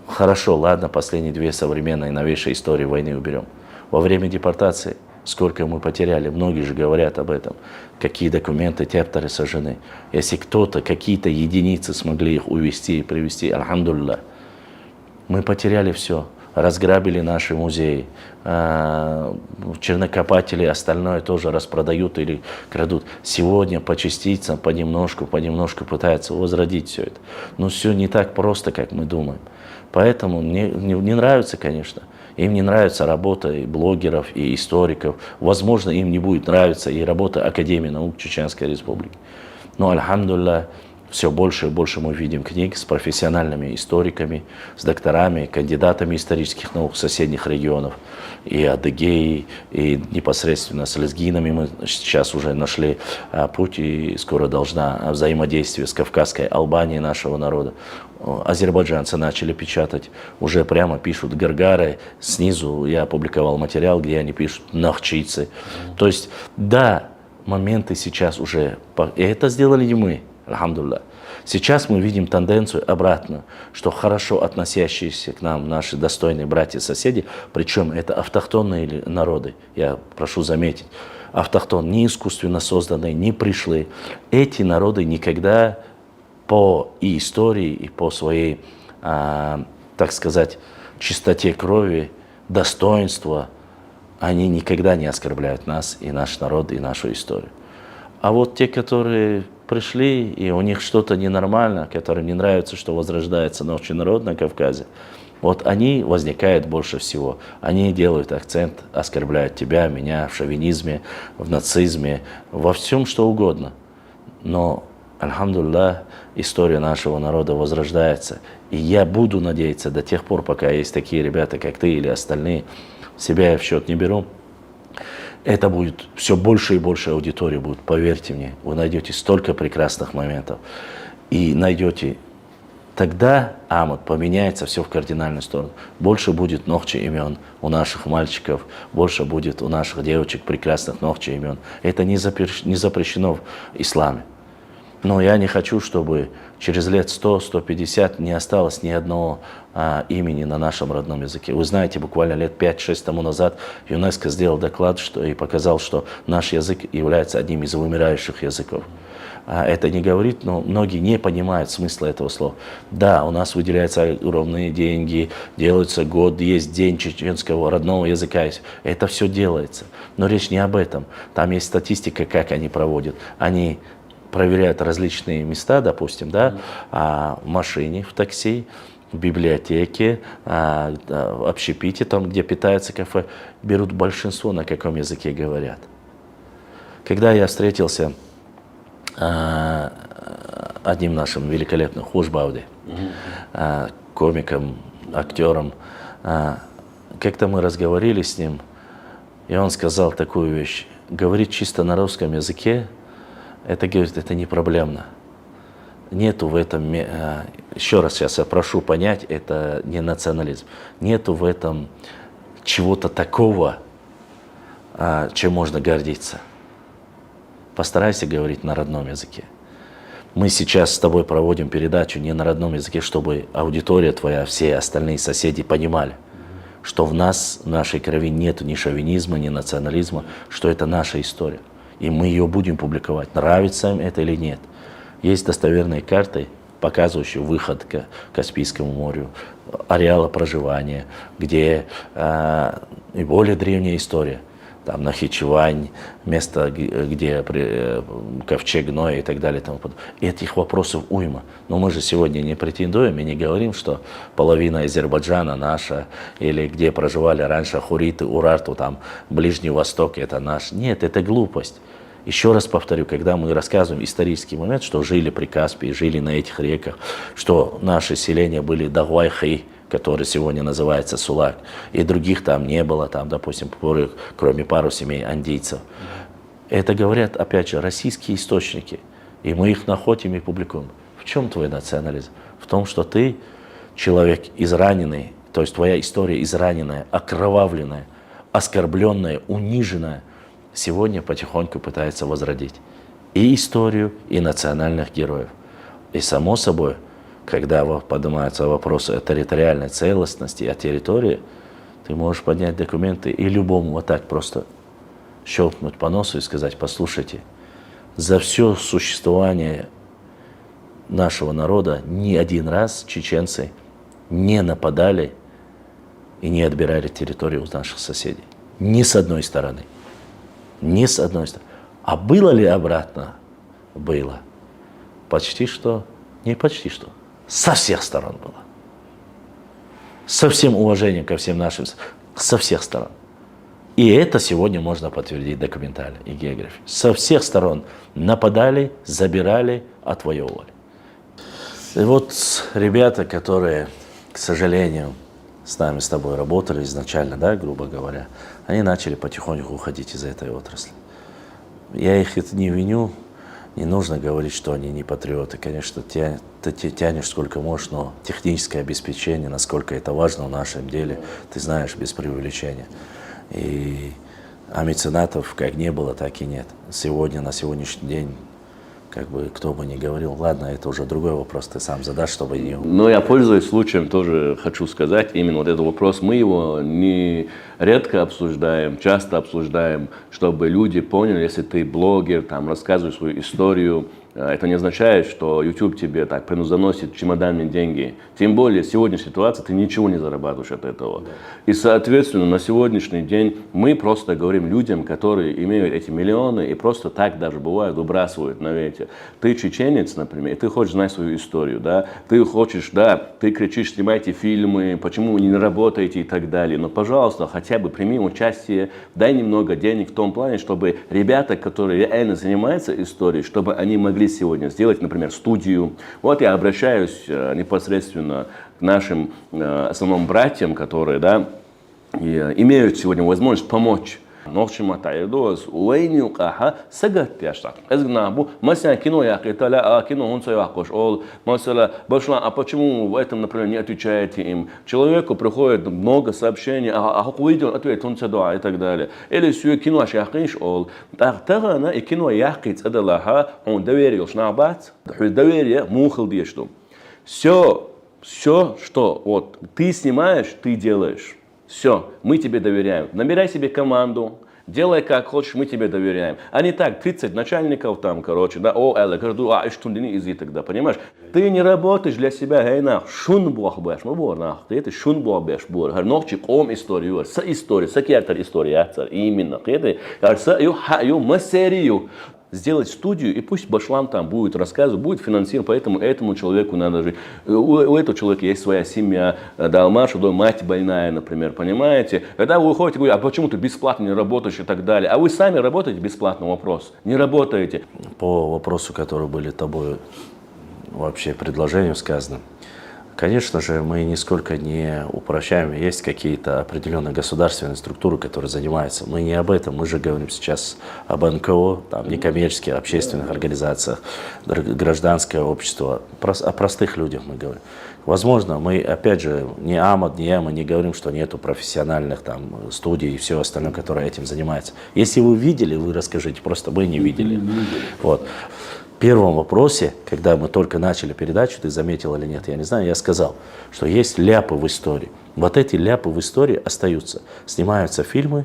Хорошо, ладно, последние две современные новейшие истории войны уберем. Во время депортации сколько мы потеряли, многие же говорят об этом. Какие документы, тепторы сожжены. Если кто-то, какие-то единицы смогли их увезти и привезти, альхамдулилля. Мы потеряли все. Разграбили наши музеи. Чернокопатели остальное тоже распродают или крадут. Сегодня по частицам, понемножку пытаются возродить все это. Но все не так просто, как мы думаем. Поэтому мне не нравится, конечно. Им не нравится работа и блогеров, и историков. Возможно, им не будет нравиться и работа Академии наук Чеченской Республики. Но, альхамдулилля, все больше и больше мы видим книг с профессиональными историками, с докторами, кандидатами исторических наук соседних регионов. И Адыгеи, и непосредственно с лезгинами мы сейчас уже нашли путь, и скоро должна взаимодействие с Кавказской Албанией нашего народа. Азербайджанцы начали печатать, уже прямо пишут гаргары. Снизу я опубликовал материал, где они пишут нахчийцы. То есть, да, моменты сейчас уже, и это сделали не мы. Альхамдулилля. Сейчас мы видим тенденцию обратную, что хорошо относящиеся к нам наши достойные братья-соседи, причем это автохтонные народы, я прошу заметить, автохтон, не искусственно созданные, не пришлые. Эти народы никогда по и истории, и по своей, так сказать, чистоте крови, достоинству, они никогда не оскорбляют нас, и наш народ, и нашу историю. А вот те, которые пришли, и у них что-то ненормально, которым не нравится, что возрождается новый народ на Кавказе, вот они возникают больше всего. Они делают акцент, оскорбляют тебя, меня в шовинизме, в нацизме, во всем, что угодно. Но, альхамдулилля, история нашего народа возрождается. И я буду надеяться до тех пор, пока есть такие ребята, как ты или остальные, себя я в счет не беру. Это будет все больше и больше аудитории будет, поверьте мне. Вы найдете столько прекрасных моментов. И найдете, тогда, Ахмад, поменяется все в кардинальную сторону. Больше будет нохчи имен у наших мальчиков, больше будет у наших девочек прекрасных нохчи имен. Это не запрещено в исламе. Но я не хочу, чтобы через лет 100-150 не осталось ни одного имени на нашем родном языке. Вы знаете, буквально лет 5-6 тому назад ЮНЕСКО сделал доклад и показал, что наш язык является одним из вымирающих языков. Это не говорит, но многие не понимают смысла этого слова. Да, у нас выделяются огромные деньги, делается год, есть день чеченского родного языка. Это все делается. Но речь не об этом. Там есть статистика, как они проводят. Они проверяют различные места, допустим, да, в машине, в такси, в библиотеке, в общепите, там, где питается кафе, берут большинство, на каком языке говорят. Когда я встретился одним нашим великолепным Хушбауди, комиком, актером, как-то мы разговаривали с ним, и он сказал такую вещь: говорить чисто на русском языке, это, говорит, это не проблемно. Нету в этом, еще раз сейчас я прошу понять, это не национализм. Нету в этом чего-то такого, чем можно гордиться. Постарайся говорить на родном языке. Мы сейчас с тобой проводим передачу не на родном языке, чтобы аудитория твоя, все остальные соседи понимали, что в нас, в нашей крови нету ни шовинизма, ни национализма, что это наша история. И мы ее будем публиковать, нравится им это или нет. Есть достоверные карты, показывающий выход к Каспийскому морю, ареала проживания, где и более древняя история. Там Нахичевань, место, где ковчег Ноя и так далее. И тому подобное. Этих вопросов уйма. Но мы же сегодня не претендуем и не говорим, что половина Азербайджана наша, или где проживали раньше хуриты, урарту, там Ближний Восток, это наш. Нет, это глупость. Еще раз повторю, когда мы рассказываем исторический момент, что жили при Каспии, жили на этих реках, что наши селения были Дагвайхи, который сегодня называется Сулак, и других там не было, там, допустим, кроме пару семей андийцев. Это говорят, опять же, российские источники, и мы их находим и публикуем. В чем твой национализм? В том, что ты человек израненный, то есть твоя история израненная, окровавленная, оскорбленная, униженная, сегодня потихоньку пытается возродить и историю, и национальных героев. И само собой, когда поднимаются вопросы о территориальной целостности, о территории, ты можешь поднять документы и любому вот так просто щелкнуть по носу и сказать: послушайте, за все существование нашего народа ни один раз чеченцы не нападали и не отбирали территорию у наших соседей. Ни с одной стороны. Ни с одной стороны. А было ли обратно? Было. Почти что, не почти что. Со всех сторон было. Со всем уважением ко всем нашим, со всех сторон. И это сегодня можно подтвердить документально и географией. Со всех сторон нападали, забирали, отвоевывали. И вот ребята, которые, к сожалению, с нами с тобой работали изначально, да, грубо говоря, они начали потихоньку уходить из этой отрасли. Я их это не виню. Не нужно говорить, что они не патриоты. Конечно, ты тянешь сколько можешь, но техническое обеспечение, насколько это важно в нашем деле, ты знаешь без преувеличения. А меценатов как не было, так и нет. Сегодня, на сегодняшний день, как бы кто бы ни говорил, ладно, это уже другой вопрос, ты сам задашь, чтобы не... Но я, пользуясь случаем, тоже хочу сказать, именно вот этот вопрос, мы его не редко обсуждаем, часто обсуждаем, чтобы люди поняли, если ты блогер, там, рассказываешь свою историю, это не означает, что YouTube тебе так приносит чемоданные деньги. Тем более, в сегодняшней ситуации ты ничего не зарабатываешь от этого. Да. И, соответственно, на сегодняшний день мы просто говорим людям, которые имеют эти миллионы и просто так даже бывает выбрасывают на ветер. Ты чеченец, например, и ты хочешь знать свою историю, да? Ты хочешь, да, ты кричишь: снимайте фильмы, почему вы не работаете и так далее. Но, пожалуйста, хотя бы прими участие, дай немного денег в том плане, чтобы ребята, которые реально занимаются историей, чтобы они могли сегодня сделать, например, студию. Вот я обращаюсь непосредственно к нашим основным братьям, которые, да, имеют сегодня возможность помочь. نوشما تعيدوز وين يقاها سجت ياشتا إذا نابو مثلا кино я لا кино он sayakош ол مثلا башла а почему в этом, например, не отвечаете им? Человеку приходит много сообщений, а как увидел ответ он сюда и так далее. Или все кино шахиш ол тагтагана и кино яхит адалаха он доверил шнабат доверие мухал дешту. Все, что вот ты снимаешь, ты делаешь. Все, мы тебе доверяем. Набирай себе команду, делай как хочешь, мы тебе доверяем. А не так, 30 начальников там, короче, да, и что не изи тогда, понимаешь? Ты не работаешь для себя, гейна, шун бог бэш, мы борнах, ты это шун бог бэш бор, ногчи ком историю, с истории, с кертер история, именно, это, с ю массерию. Сделать студию, и пусть Башлам там будет рассказывать, будет финансировать, поэтому этому человеку надо жить. У этого человека есть своя семья, да, Алмаша, мать больная, например, понимаете? Когда вы уходите, говорите: а почему ты бесплатно не работаешь и так далее? А вы сами работаете бесплатно, вопрос? Не работаете. По вопросу, который были тобой вообще предложением сказано, конечно же, мы нисколько не упрощаем. Есть какие-то определенные государственные структуры, которые занимаются. Мы не об этом, мы же говорим сейчас об НКО, там, некоммерческих, общественных организациях, гражданское общество, о простых людях мы говорим. Возможно, мы, опять же, ни Амад, ни я, мы не говорим, что нету профессиональных там студий и все остальное, которое этим занимается. Если вы видели, вы расскажите, просто мы не видели. Вот. В первом вопросе, когда мы только начали передачу, ты заметил или нет, я не знаю, я сказал, что есть ляпы в истории. Вот эти ляпы в истории остаются. Снимаются фильмы,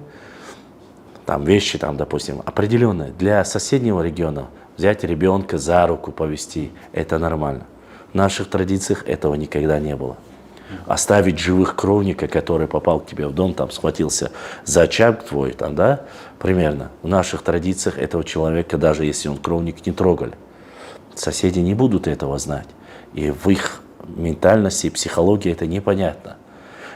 там вещи, там, допустим, определенные. Для соседнего региона взять ребенка за руку, повести, это нормально. В наших традициях этого никогда не было. Оставить живых кровника, который попал к тебе в дом, там схватился за очаг твой, там, да, примерно. В наших традициях этого человека, даже если он кровник, не трогали. Соседи не будут этого знать. И в их ментальности и психологии это непонятно.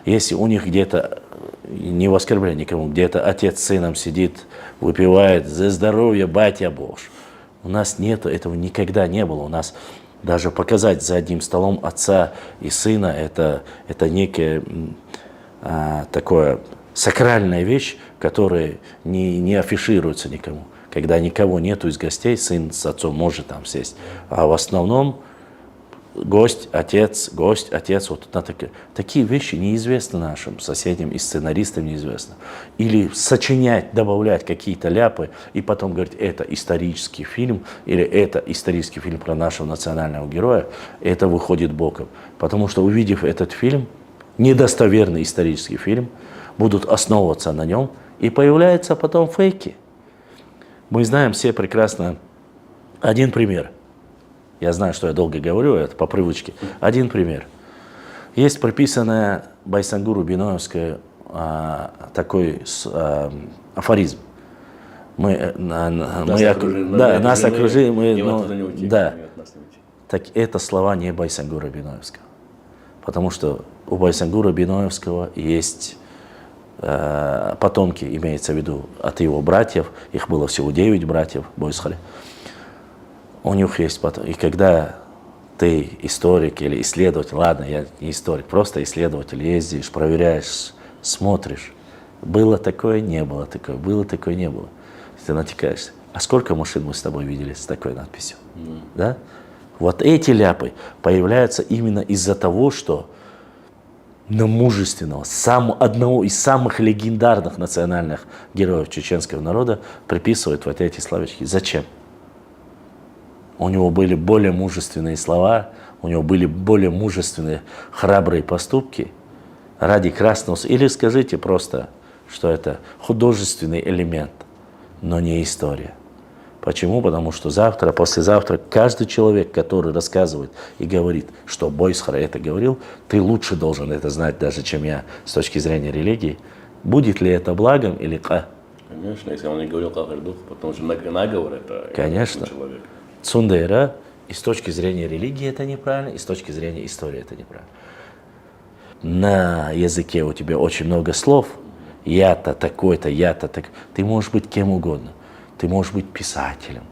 Если у них где-то, не в оскорбление никому, где-то отец с сыном сидит, выпивает за здоровье, батя Бож. У нас нету, этого никогда не было. У нас даже показать за одним столом отца и сына, это некая такая сакральная вещь, которая не афишируется никому. Когда никого нету из гостей, сын с отцом может там сесть. А в основном гость, отец, вот такие вещи неизвестны нашим соседям и сценаристам неизвестно. Или сочинять, добавлять какие-то ляпы и потом говорить, это исторический фильм или это исторический фильм про нашего национального героя, это выходит боком. Потому что увидев этот фильм, недостоверный исторический фильм, будут основываться на нем и появляются потом фейки. Мы знаем все прекрасно один пример. Я знаю, что я долго говорю, это по привычке. Один пример. Есть прописанная Байсангуру Биноевская такой афоризм. Нас окружили, да. Так это слова не Байсангура Биноевского. Потому что у Байсангура Биноевского есть потомки, имеется в виду от его братьев, их было всего 9 братьев, Бойсхали. У них есть потом. И когда ты историк или исследователь, ладно, я не историк, просто исследователь, ездишь, проверяешь, смотришь, было такое, не было такое, было такое, не было. Ты натыкаешься. А сколько машин мы с тобой видели с такой надписью? Да? Вот эти ляпы появляются именно из-за того, что на мужественного, одного из самых легендарных национальных героев чеченского народа приписывают вот эти словечки. Зачем? У него были более мужественные слова, у него были более мужественные, храбрые поступки ради красного. Или скажите просто, что это художественный элемент, но не история. Почему? Потому что завтра, послезавтра каждый человек, который рассказывает и говорит, что Бойсхара это говорил, ты лучше должен это знать даже, чем я с точки зрения религии. Будет ли это благом или ка? Конечно, если он не говорил Кахардух, потому что наговор это конечно. Человек. Цундера, и с точки зрения религии это неправильно, и с точки зрения истории это неправильно. На языке у тебя очень много слов. Я-то такой-то, я-то так. Ты можешь быть кем угодно. Ты можешь быть писателем,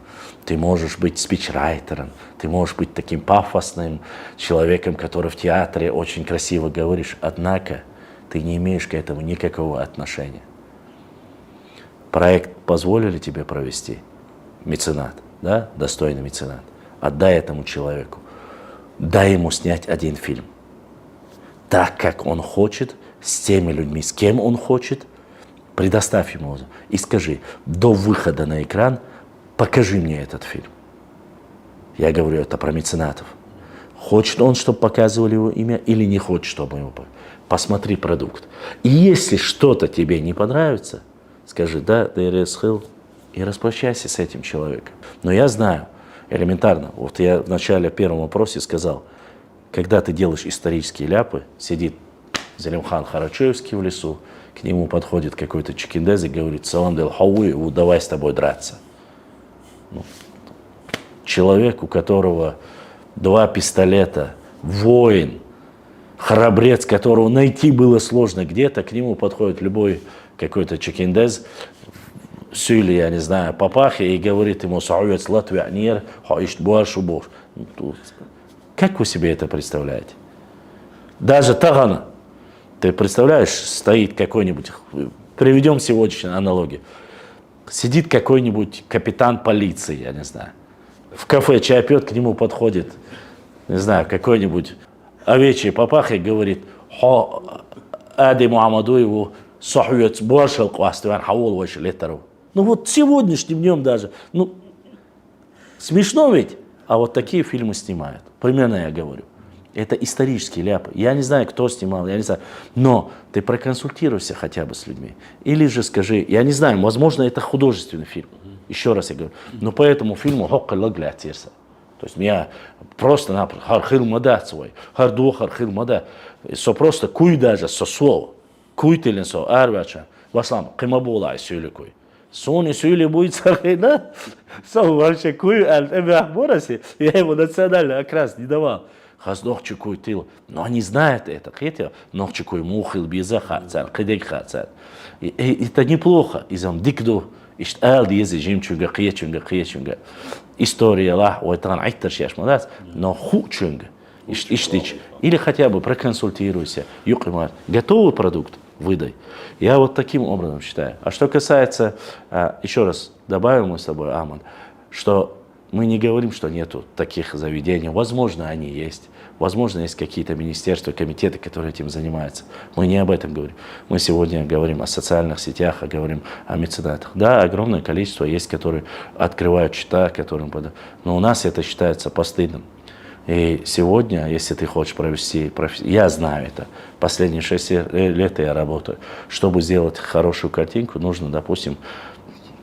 ты можешь быть спичрайтером, ты можешь быть таким пафосным человеком, который в театре очень красиво говоришь, однако ты не имеешь к этому никакого отношения. Проект позволили тебе провести, меценат, да, достойный меценат, отдай этому человеку, дай ему снять один фильм, так как он хочет, с теми людьми, с кем он хочет. Предоставь ему и скажи, до выхода на экран покажи мне этот фильм. Я говорю это про меценатов. Хочет он, чтобы показывали его имя, или не хочет, чтобы его показывали. Посмотри продукт. И если что-то тебе не понравится, скажи, да, и распрощайся с этим человеком. Но я знаю, элементарно, вот я в начале первом вопросе сказал, когда ты делаешь исторические ляпы, сидит Залимхан Харачевский в лесу, к нему подходит какой-то чекиндез и говорит, салам дел хауи, давай с тобой драться. Ну, человек, у которого 2 пистолета, воин, храбрец, которого найти было сложно где-то, к нему подходит любой какой-то чекиндез, сюли, я не знаю, папахи, и говорит ему, сауец латвия нир, хаишт буашу бош. Как вы себе это представляете? Даже Тагана. Ты представляешь, стоит какой-нибудь, приведем сегодняшнюю аналогию, сидит какой-нибудь капитан полиции, я не знаю, в кафе чай пьет, к нему подходит, не знаю, какой-нибудь овечий папаха и говорит, Ади Мухаммадуеву сахует башал квастуан хаул ваш летару. Ну вот сегодняшним днем даже, ну смешно ведь, а вот такие фильмы снимают, примерно я говорю. Это исторические ляпы. Я не знаю, кто снимал, я не знаю. Но ты проконсультируйся хотя бы с людьми. Или же скажи, я не знаю, возможно, это художественный фильм. Еще раз я говорю. Но по этому фильму То есть меня просто-напросто хархилмада свой, харду хархилмада, со просто куй даже со слова, куй телен со арвача, васлам кимабулай сюликуй. Сони сюли будет сархейда, со вообще куй альтебахбораси, я ему национальный окрас не давал. Хаздохчи куй тил, но они знают это, хотя нохчи куй мухил биза хацар, кидек хацар. Это неплохо, изам дикду. Ишт ал диези жемчуга, киечунга. История лах, ой, тан айтер шеш мадас, но хучунга. Иштич. Или хотя бы проконсультируйся. Юкимар. Готовый продукт выдай. Я вот таким образом считаю. А что касается, еще раз добавим мы с тобой, Аман, что мы не говорим, что нету таких заведений. Возможно, они есть. Возможно, есть какие-то министерства, комитеты, которые этим занимаются. Мы не об этом говорим. Мы сегодня говорим о социальных сетях, говорим о меценатах. Да, огромное количество есть, которые открывают счета, которым подают. Но у нас это считается постыдным. И сегодня, если ты хочешь провести, я знаю это, последние 6 лет я работаю. Чтобы сделать хорошую картинку, нужно, допустим,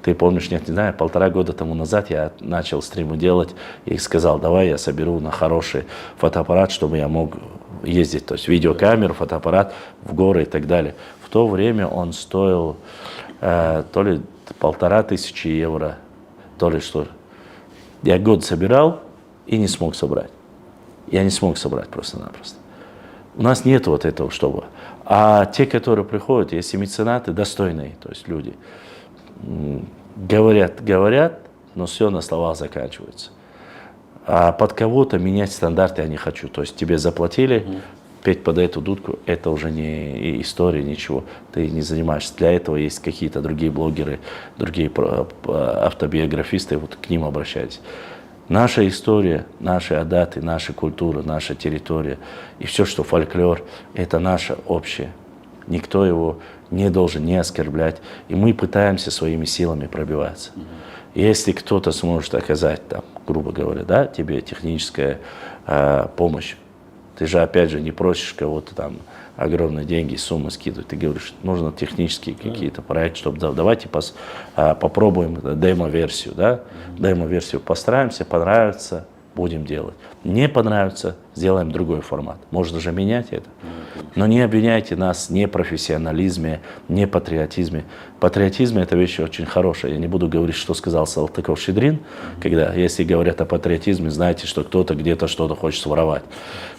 ты помнишь, нет, не знаю, 1,5 года тому назад я начал стримы делать и сказал, давай я соберу на хороший фотоаппарат, чтобы я мог ездить, то есть видеокамеру, фотоаппарат в горы и так далее. В то время он стоил то ли 1500 евро, то ли что. Я год собирал и не смог собрать. Я не смог собрать просто-напросто. У нас нет вот этого, чтобы. А те, которые приходят, если меценаты достойные, то есть люди, говорят, но все на словах заканчивается. А под кого-то менять стандарты я не хочу. То есть тебе заплатили, петь под эту дудку, это уже не история, ничего. Ты не занимаешься. Для этого есть какие-то другие блогеры, другие автобиографисты, вот к ним обращайтесь. Наша история, наши адаты, наша культура, наша территория и все, что фольклор, это наше общее. Никто его не должен не оскорблять. И мы пытаемся своими силами пробиваться. Если кто-то сможет оказать, там, грубо говоря, да, тебе техническая помощь, ты же опять же не просишь кого-то там огромные деньги, суммы скидывать. Ты говоришь, нужно технические какие-то проекты, чтобы давайте попробуем демо-версию, да? Демо-версию постараемся, понравится, будем делать. Не понравится, сделаем другой формат. Можно же менять это. Но не обвиняйте нас в непрофессионализме, непатриотизме. Патриотизм – это вещь очень хорошая. Я не буду говорить, что сказал Салтыков-Щедрин, когда, если говорят о патриотизме, знаете, что кто-то где-то что-то хочет своровать.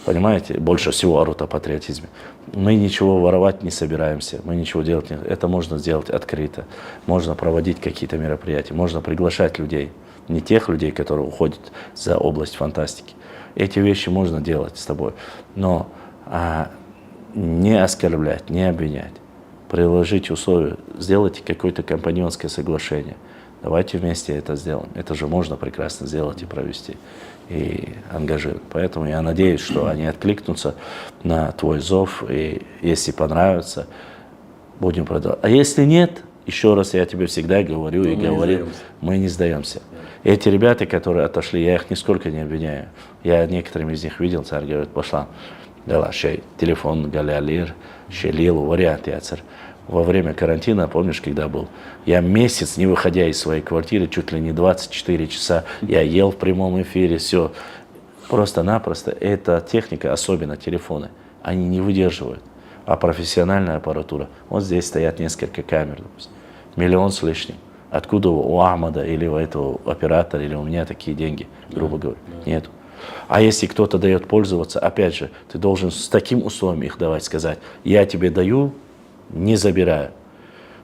Понимаете? Больше всего орут о патриотизме. Мы ничего воровать не собираемся, мы ничего делать не... Это можно сделать открыто. Можно проводить какие-то мероприятия, можно приглашать людей. Не тех людей, которые уходят за область фантастики. Эти вещи можно делать с тобой. Но не оскорблять, не обвинять. Приложить условия, сделайте какое-то компаньонское соглашение. Давайте вместе это сделаем. Это же можно прекрасно сделать и провести, и ангажировать. Поэтому я надеюсь, что они откликнутся на твой зов, и если понравится, будем продолжать. А если нет, еще раз я тебе всегда говорю и говорил, мы не сдаемся. Эти ребята, которые отошли, я их нисколько не обвиняю. Я некоторыми из них видел, царь говорит, пошла. Дала шей, телефон, галялир, шелил, вариант яцер. Во время карантина, помнишь, когда был, я месяц, не выходя из своей квартиры, чуть ли не 24 часа, я ел в прямом эфире, все. Просто-напросто эта техника, особенно телефоны, они не выдерживают. А профессиональная аппаратура, вот здесь стоят несколько камер, допустим, 1 миллион с лишним. Откуда у Ахмада или у этого оператора, или у меня такие деньги, грубо говоря, нету. А если кто-то дает пользоваться, опять же, ты должен с таким условием их давать, сказать, я тебе даю, не забираю.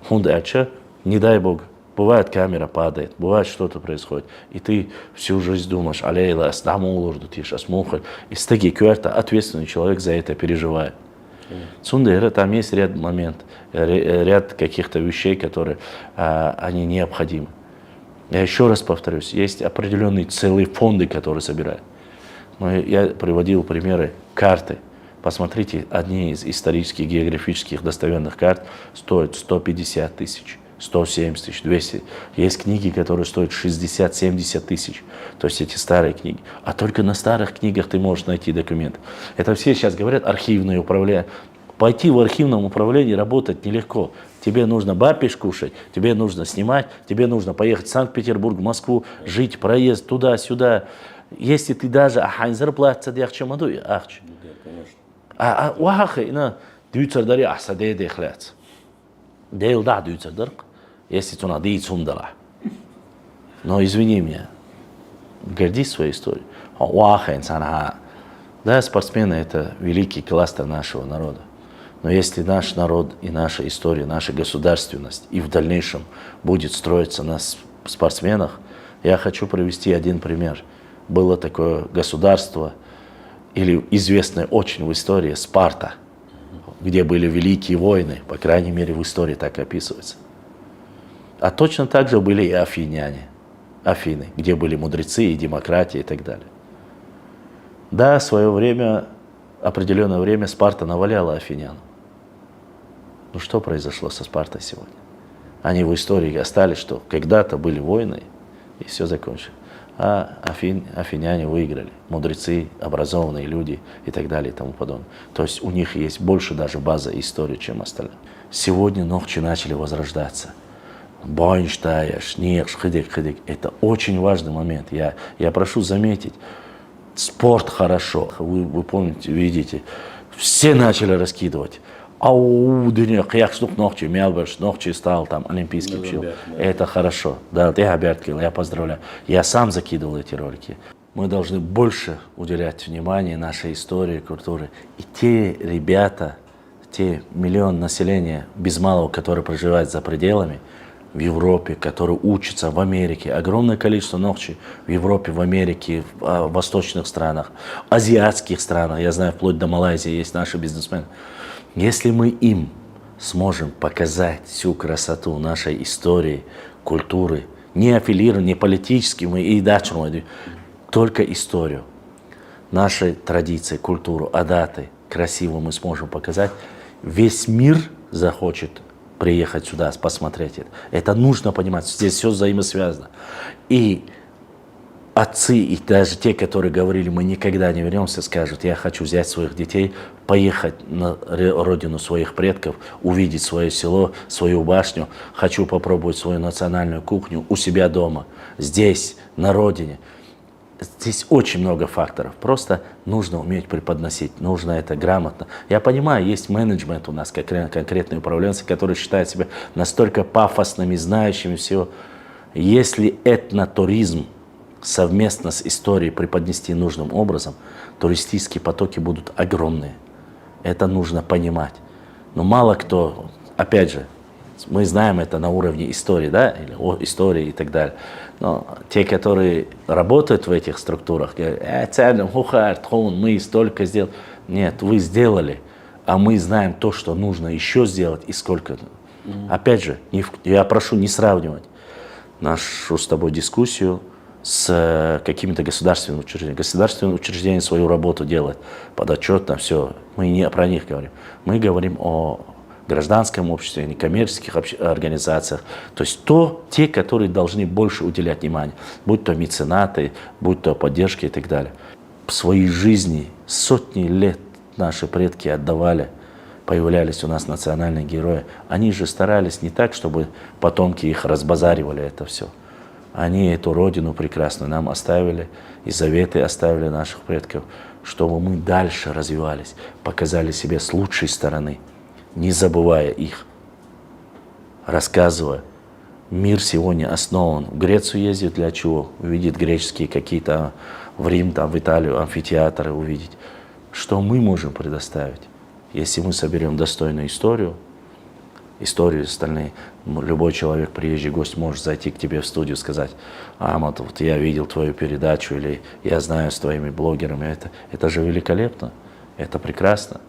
Хундача, не дай Бог, бывает камера падает, бывает что-то происходит, и ты всю жизнь думаешь, алейла, астамулурду тиш, асмухаль, и с таки кюрта ответственный человек за это переживает. Цундера, там есть ряд моментов, ряд каких-то вещей, которые они необходимы. Я еще раз повторюсь, есть определенные целые фонды, которые собирают. Я приводил примеры карты. Посмотрите, одни из исторических, географических достоверных карт стоят 150 тысяч, 170 тысяч, 200. Есть книги, которые стоят 60-70 тысяч. То есть эти старые книги. А только на старых книгах ты можешь найти документы. Это все сейчас говорят архивное управление. Пойти в архивном управлении работать нелегко. Тебе нужно бапиш кушать, тебе нужно снимать, тебе нужно поехать в Санкт-Петербург, в Москву, жить, проезд туда-сюда. Если ты даже ахайнзар платца дяхчамаду, ахч. конечно. Уахахи, на дюцардари ахсаде дехляц. Дейл да дюцардарк, если ту надо цундала. Но извини меня, гордись своей историей. Уахай санха. Да, спортсмены это великий кластер нашего народа. Но если наш народ и наша история, наша государственность и в дальнейшем будет строиться на спортсменах, я хочу привести один пример. Было такое государство, или известное очень в истории, Спарта, где были великие войны, по крайней мере в истории так описывается. А точно так же были и афиняне, Афины, где были мудрецы и демократия и так далее. Да, в свое время, определенное время Спарта наваляла афинян. Ну что произошло со Спартой сегодня? Они в истории остались, что когда-то были войны, и все закончилось. А афиняне выиграли. Мудрецы, образованные люди и так далее и тому подобное. То есть у них есть больше даже база истории, чем остальные. Сегодня ногчи начали возрождаться. Бойнштайя, шнех, хидик. Это очень важный момент. Я прошу заметить, спорт хорошо. Вы помните, видите, все начали раскидывать. Дүния қияқшылық ногчи, мелберш, ногчи стал там олимпийский пчел. Это хорошо. Да, я поздравляю. Я сам закидывал эти ролики. Мы должны больше уделять внимание нашей истории, культуре. И те ребята, те миллион населения без малого, которые проживают за пределами, в Европе, которые учатся в Америке, огромное количество ногчи в Европе, в Америке, в восточных странах, азиатских странах, я знаю, вплоть до Малайзии есть наши бизнесмены. Если мы им сможем показать всю красоту нашей истории, культуры, не аффилированной, не политически, мы и дальше, только историю, наши традиции, культуру, адаты, красиво мы сможем показать, весь мир захочет приехать сюда, посмотреть это. Это нужно понимать, здесь все взаимосвязано. И отцы, и даже те, которые говорили, мы никогда не вернемся, скажут, я хочу взять своих детей, поехать на родину своих предков, увидеть свое село, свою башню, хочу попробовать свою национальную кухню у себя дома, здесь, на родине. Здесь очень много факторов, просто нужно уметь преподносить, нужно это грамотно. Я понимаю, есть менеджмент у нас, конкретные управленцы, которые считают себя настолько пафосными, знающими всего. Если этнотуризм совместно с историей преподнести нужным образом, туристические потоки будут огромные. Это нужно понимать. Но мало кто, опять же, мы знаем это на уровне истории, да, или истории и так далее. Но те, которые работают в этих структурах, говорят, мы столько сделали. Нет, вы сделали, а мы знаем то, что нужно еще сделать и сколько. Опять же, я прошу не сравнивать нашу с тобой дискуссию с какими-то государственными учреждениями. Государственные учреждения свою работу делают подотчетно, все. Мы не про них говорим. Мы говорим о гражданском обществе, некоммерческих организациях. То есть те, которые должны больше уделять внимание, будь то меценаты, будь то поддержки и так далее. В своей жизни сотни лет наши предки отдавали, появлялись у нас национальные герои. Они же старались не так, чтобы потомки их разбазаривали это все. Они эту родину прекрасную нам оставили, и заветы оставили наших предков, чтобы мы дальше развивались, показали себя с лучшей стороны, не забывая их, рассказывая. Мир сегодня основан. В Грецию ездит для чего? Увидеть греческие какие-то, в Рим, там, в Италию, амфитеатры увидеть. Что мы можем предоставить? Если мы соберем достойную историю остальные, любой человек, приезжий гость, может зайти к тебе в студию и сказать, Амат, вот я видел твою передачу, или я знаю с твоими блогерами, это же великолепно, это прекрасно.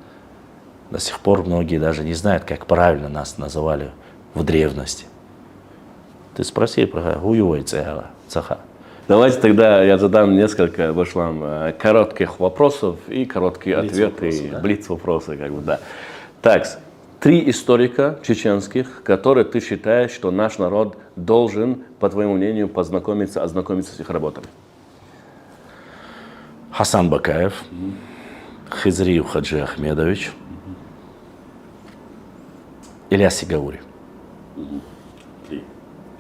До сих пор многие даже не знают, как правильно нас называли в древности. Ты спроси про Гуюй Цаха. Давайте тогда я задам несколько, Башлам, коротких вопросов и короткие ответы, да? блиц-вопросы, как бы, да. Так, 3 историка чеченских, которые ты считаешь, что наш народ должен, по твоему мнению, ознакомиться с их работами. Хасан Бакаев, Хизриев Хаджи Ахмедович, Ильяс Сигаури.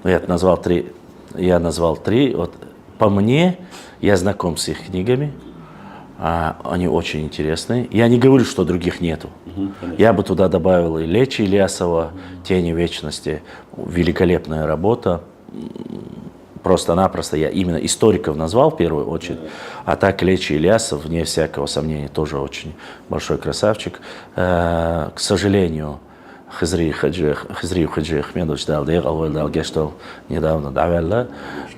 Я назвал 3. Вот По мне, я знаком с их книгами, они очень интересные. Я не говорю, что других нету. Я бы туда добавил и Лечи Ильясова, «Тени вечности». Великолепная работа. Просто-напросто я именно историков назвал в первую очередь, а так Лечи Ильясов, вне всякого сомнения, тоже очень большой красавчик. К сожалению, Хизри Хаджи Ахмедович что недавно давал.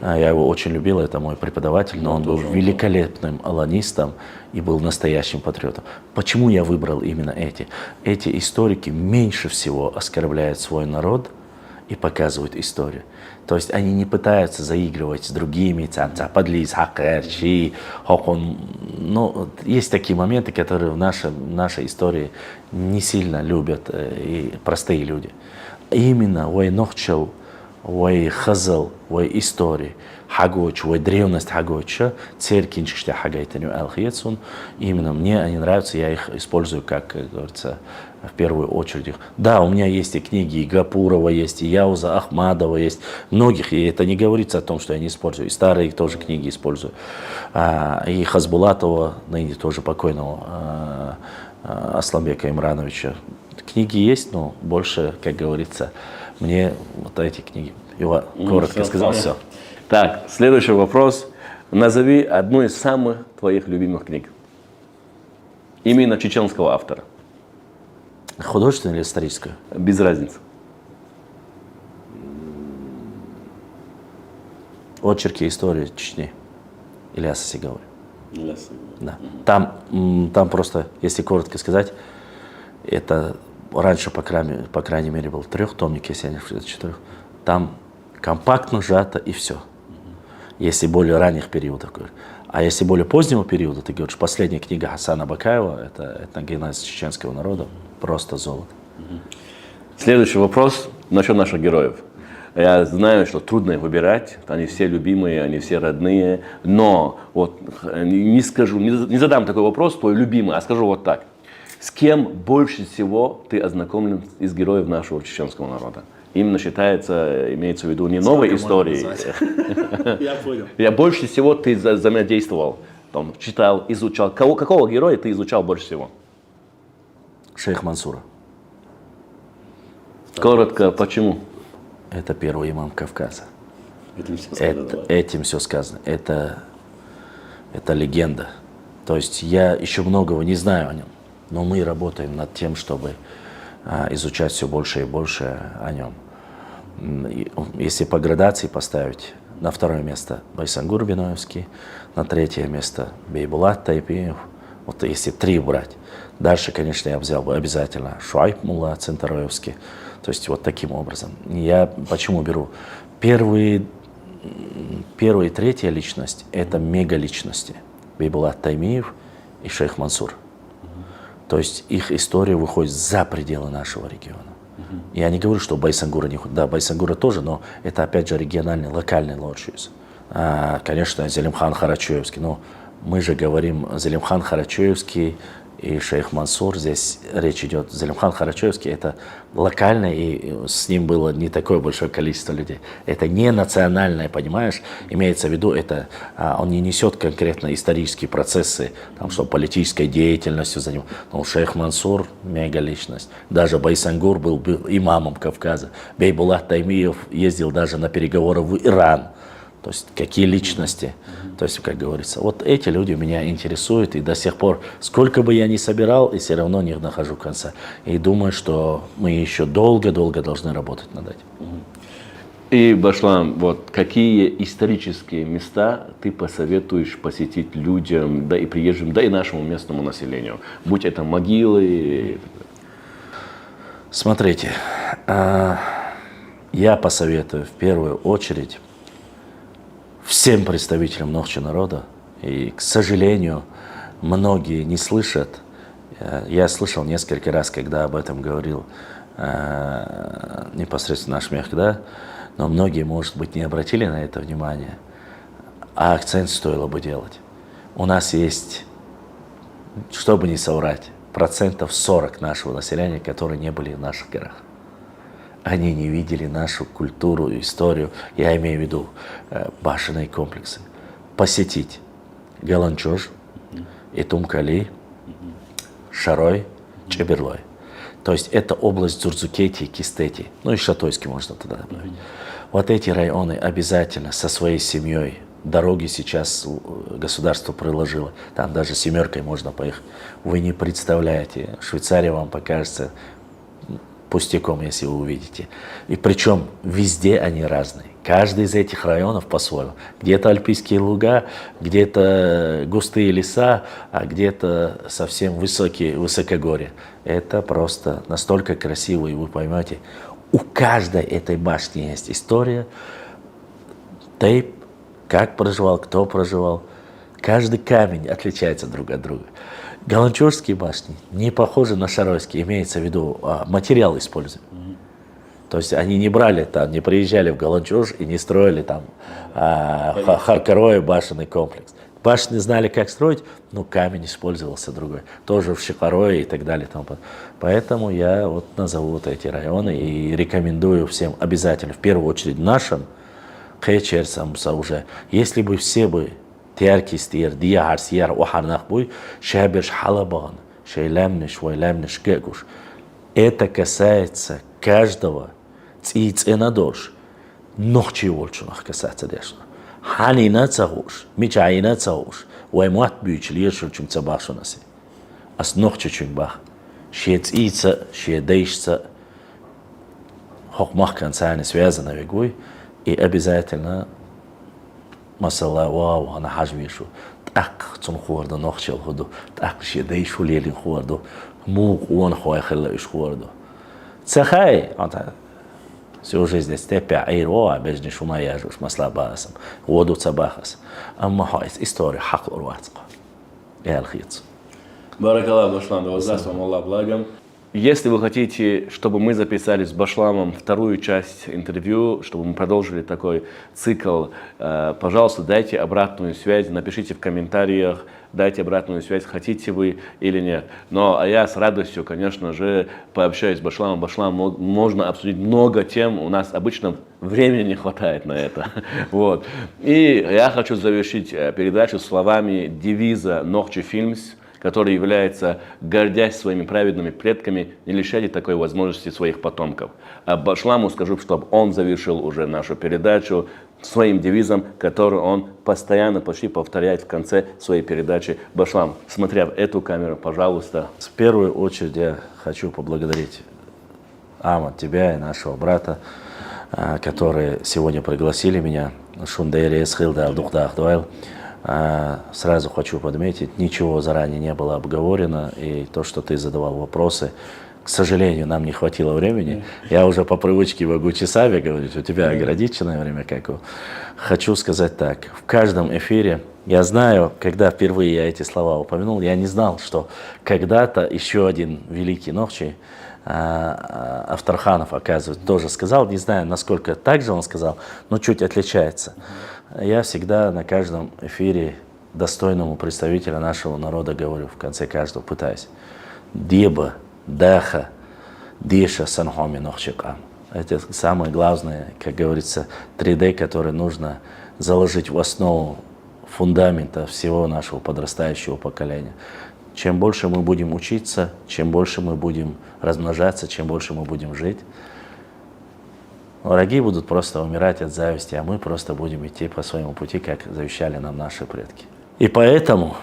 Я его очень любил, это мой преподаватель, но он был великолепным аланистом и был настоящим патриотом. Почему я выбрал именно эти? Эти историки меньше всего оскорбляют свой народ и показывают историю. То есть они не пытаются заигрывать с другими, но есть такие моменты, которые в нашей истории не сильно любят и простые люди. Именно вой нохчел, вой хазал, вой истории, хагоч, вой древность хагоча, церкинчиште хагайтаню алхиецун, именно мне они нравятся, я их использую как говорится, в первую очередь. Да, у меня есть и книги, и Гапурова есть, и Яуза Ахмадова есть, многих, и это не говорится о том, что я не использую, и старые тоже книги использую, и Хазбулатова, ныне тоже покойного Асламбека Имрановича. Книги есть, но больше, как говорится, мне вот эти книги. Его коротко сказал, все. Так, следующий вопрос. Назови одну из самых твоих любимых книг. Именно чеченского автора. Художественную или историческую? Без разницы. Очерки истории Чечни. Ильяса Сиговой. Да. Там просто, если коротко сказать, это раньше, по крайней мере, был трехтомник, если я не ошибаюсь, 4. Там компактно сжато и все. Если более ранних периодов. А если более позднего периода, ты говоришь, последняя книга Хасана Бакаева, это «Генез чеченского народа», просто золото. Следующий вопрос насчет наших героев. Я знаю, что трудно выбирать, они все любимые, они все родные, но вот не скажу, не задам такой вопрос, твой любимый, а скажу вот так. С кем больше всего ты ознакомлен из героев нашего чеченского народа? Именно считается, имеется в виду не новой истории. Я понял. Я больше всего ты взаимодействовал, там, читал, изучал. Какого героя ты изучал больше всего? Шейх Мансура. Коротко, почему? Это первый имам Кавказа. Этим Этим все сказано. Это легенда. То есть я еще многого не знаю о нем, но мы работаем над тем, чтобы изучать все больше и больше о нем. Если по градации поставить, на второе место Байсангур Биноевский, на третье место Бейбулат Тайпиев, вот если 3 брать. Дальше, конечно, я взял бы обязательно Шуайб Мулла Центароевский. То есть вот таким образом. Я почему беру? Первая и третья личность – это мегаличности. Бейбулат Таймиев и Шейх Мансур. То есть их история выходит за пределы нашего региона. Я не говорю, что Байсангура не ходит. Да, Байсангура тоже, но это опять же региональный, локальный лорчиз. Конечно, Зелимхан Харачоевский, но мы же говорим Зелимхан Харачоевский и Шейх Мансур. Здесь речь идет, Зелимхан Харачоевский, это локально, и с ним было не такое большое количество людей. Это не национальное, понимаешь, имеется в виду, это он не несет конкретно исторические процессы, там, что политической деятельностью занимался. Но Шейх Мансур – мегаличность. Даже Байсангур был имамом Кавказа. Бейбулат Таймиев ездил даже на переговоры в Иран. То есть какие личности, то есть, как говорится, вот эти люди меня интересуют, и до сих пор, сколько бы я ни собирал, и все равно не нахожу конца. И думаю, что мы еще долго-долго должны работать над этим. И, Башлам, вот какие исторические места ты посоветуешь посетить людям, да и приезжим, да и нашему местному населению? Будь это могилы. Смотрите, я посоветую в первую очередь всем представителям Нохчи народа, и, к сожалению, многие не слышат. Я слышал несколько раз, когда об этом говорил непосредственно наш Мехда, но многие, может быть, не обратили на это внимание, а акцент стоило бы делать. У нас есть, чтобы не соврать, 40% нашего населения, которые не были в наших горах. Они не видели нашу культуру, историю, я имею в виду башенные комплексы. посетить Галанчуж, Итумкали, Шарой, Чеберлой. То есть это область Дзурзукети, Кистети, ну и Шатойский можно туда добавить. Вот эти районы обязательно со своей семьей. Дороги сейчас государство приложило, там даже семеркой можно поехать. Вы не представляете, Швейцария вам покажется пустяком, если вы увидите. И причем везде они разные. Каждый из этих районов по-своему. Где-то альпийские луга, где-то густые леса, а где-то совсем высокие высокогорья. Это просто настолько красиво, и вы поймете, у каждой этой башни есть история, тейп, как проживал, кто проживал. Каждый камень отличается друг от друга. Галанчужские башни не похожи на шаройские, имеется в виду материал используем. То есть они не брали там, не приезжали в Галанчуж и не строили там Харкарой башенный комплекс. Башни знали, как строить, но камень использовался другой. Тоже в Шикарое и так далее. Поэтому я вот назову вот эти районы и рекомендую всем обязательно, в первую очередь нашим, Кэчерсамса уже, если бы все бы Тиаркистир, Диахарсияр, Охарнахбуй, Шаберш Халабан, Шейлямниш, Вайлямниш, Гекуш. Это касается каждого циценадош, нохчи волчунах касается дешно. Ханина цагуш, Мичаина цагуш, Уаймат бюч, Лешул чум цабашунаси. Ас нохчи чумбах, Шецица, Шедейшца, Хохмах концами связано вегуй, и обязательно масала вау, она хажмишу. Так, цун хуарда нохчел худу, так шедейшу лелин хуарду, муг он хуахелла иш хуарду. Цахай, anta всю жизнь здесь тепя айроа, без ни шума яжуш, масла басам, воду цабахас. Амма хайс история хак урвацка. Ялхиц. Баракаллах, Башлам, да воздаст вам Аллах благом. Если вы хотите, чтобы мы записали с Башламом вторую часть интервью, чтобы мы продолжили такой цикл, пожалуйста, дайте обратную связь, напишите в комментариях, дайте обратную связь, хотите вы или нет. Но я с радостью, конечно же, пообщаюсь с Башламом. Башлам, можно обсудить много тем, у нас обычно времени не хватает на это. Вот. И я хочу завершить передачу словами девиза Нохчи Фильмс, который является: гордясь своими праведными предками, не лишайте такой возможности своих потомков. А Башламу скажу, чтобы он завершил уже нашу передачу своим девизом, который он постоянно почти повторяет в конце своей передачи. Башлам, смотря в эту камеру, пожалуйста. В первую очередь я хочу поблагодарить Амат, тебя и нашего брата, которые сегодня пригласили меня. Шундейри Эсхилда Абдухдахдуайл. Сразу хочу подметить, ничего заранее не было обговорено, и то, что ты задавал вопросы, к сожалению, нам не хватило времени. Я уже по привычке могу часами говорить, у тебя ограниченное время. Хочу сказать так, в каждом эфире, я знаю, когда впервые я эти слова упомянул, я не знал, что когда-то еще один великий Нохчи, Авторханов, оказывается, тоже сказал, не знаю, насколько так же он сказал, но чуть отличается. Я всегда на каждом эфире достойному представителю нашего народа говорю, в конце каждого пытаюсь. Деба, даха, диша, санхоми, нохчикам. Это самое главное, как говорится, 3D, которое нужно заложить в основу фундамента всего нашего подрастающего поколения. Чем больше мы будем учиться, чем больше мы будем размножаться, чем больше мы будем жить, враги будут просто умирать от зависти, а мы просто будем идти по своему пути, как завещали нам наши предки. И поэтому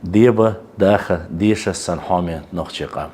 Деба, Даха, Диша, Санхоми, Нохчикам.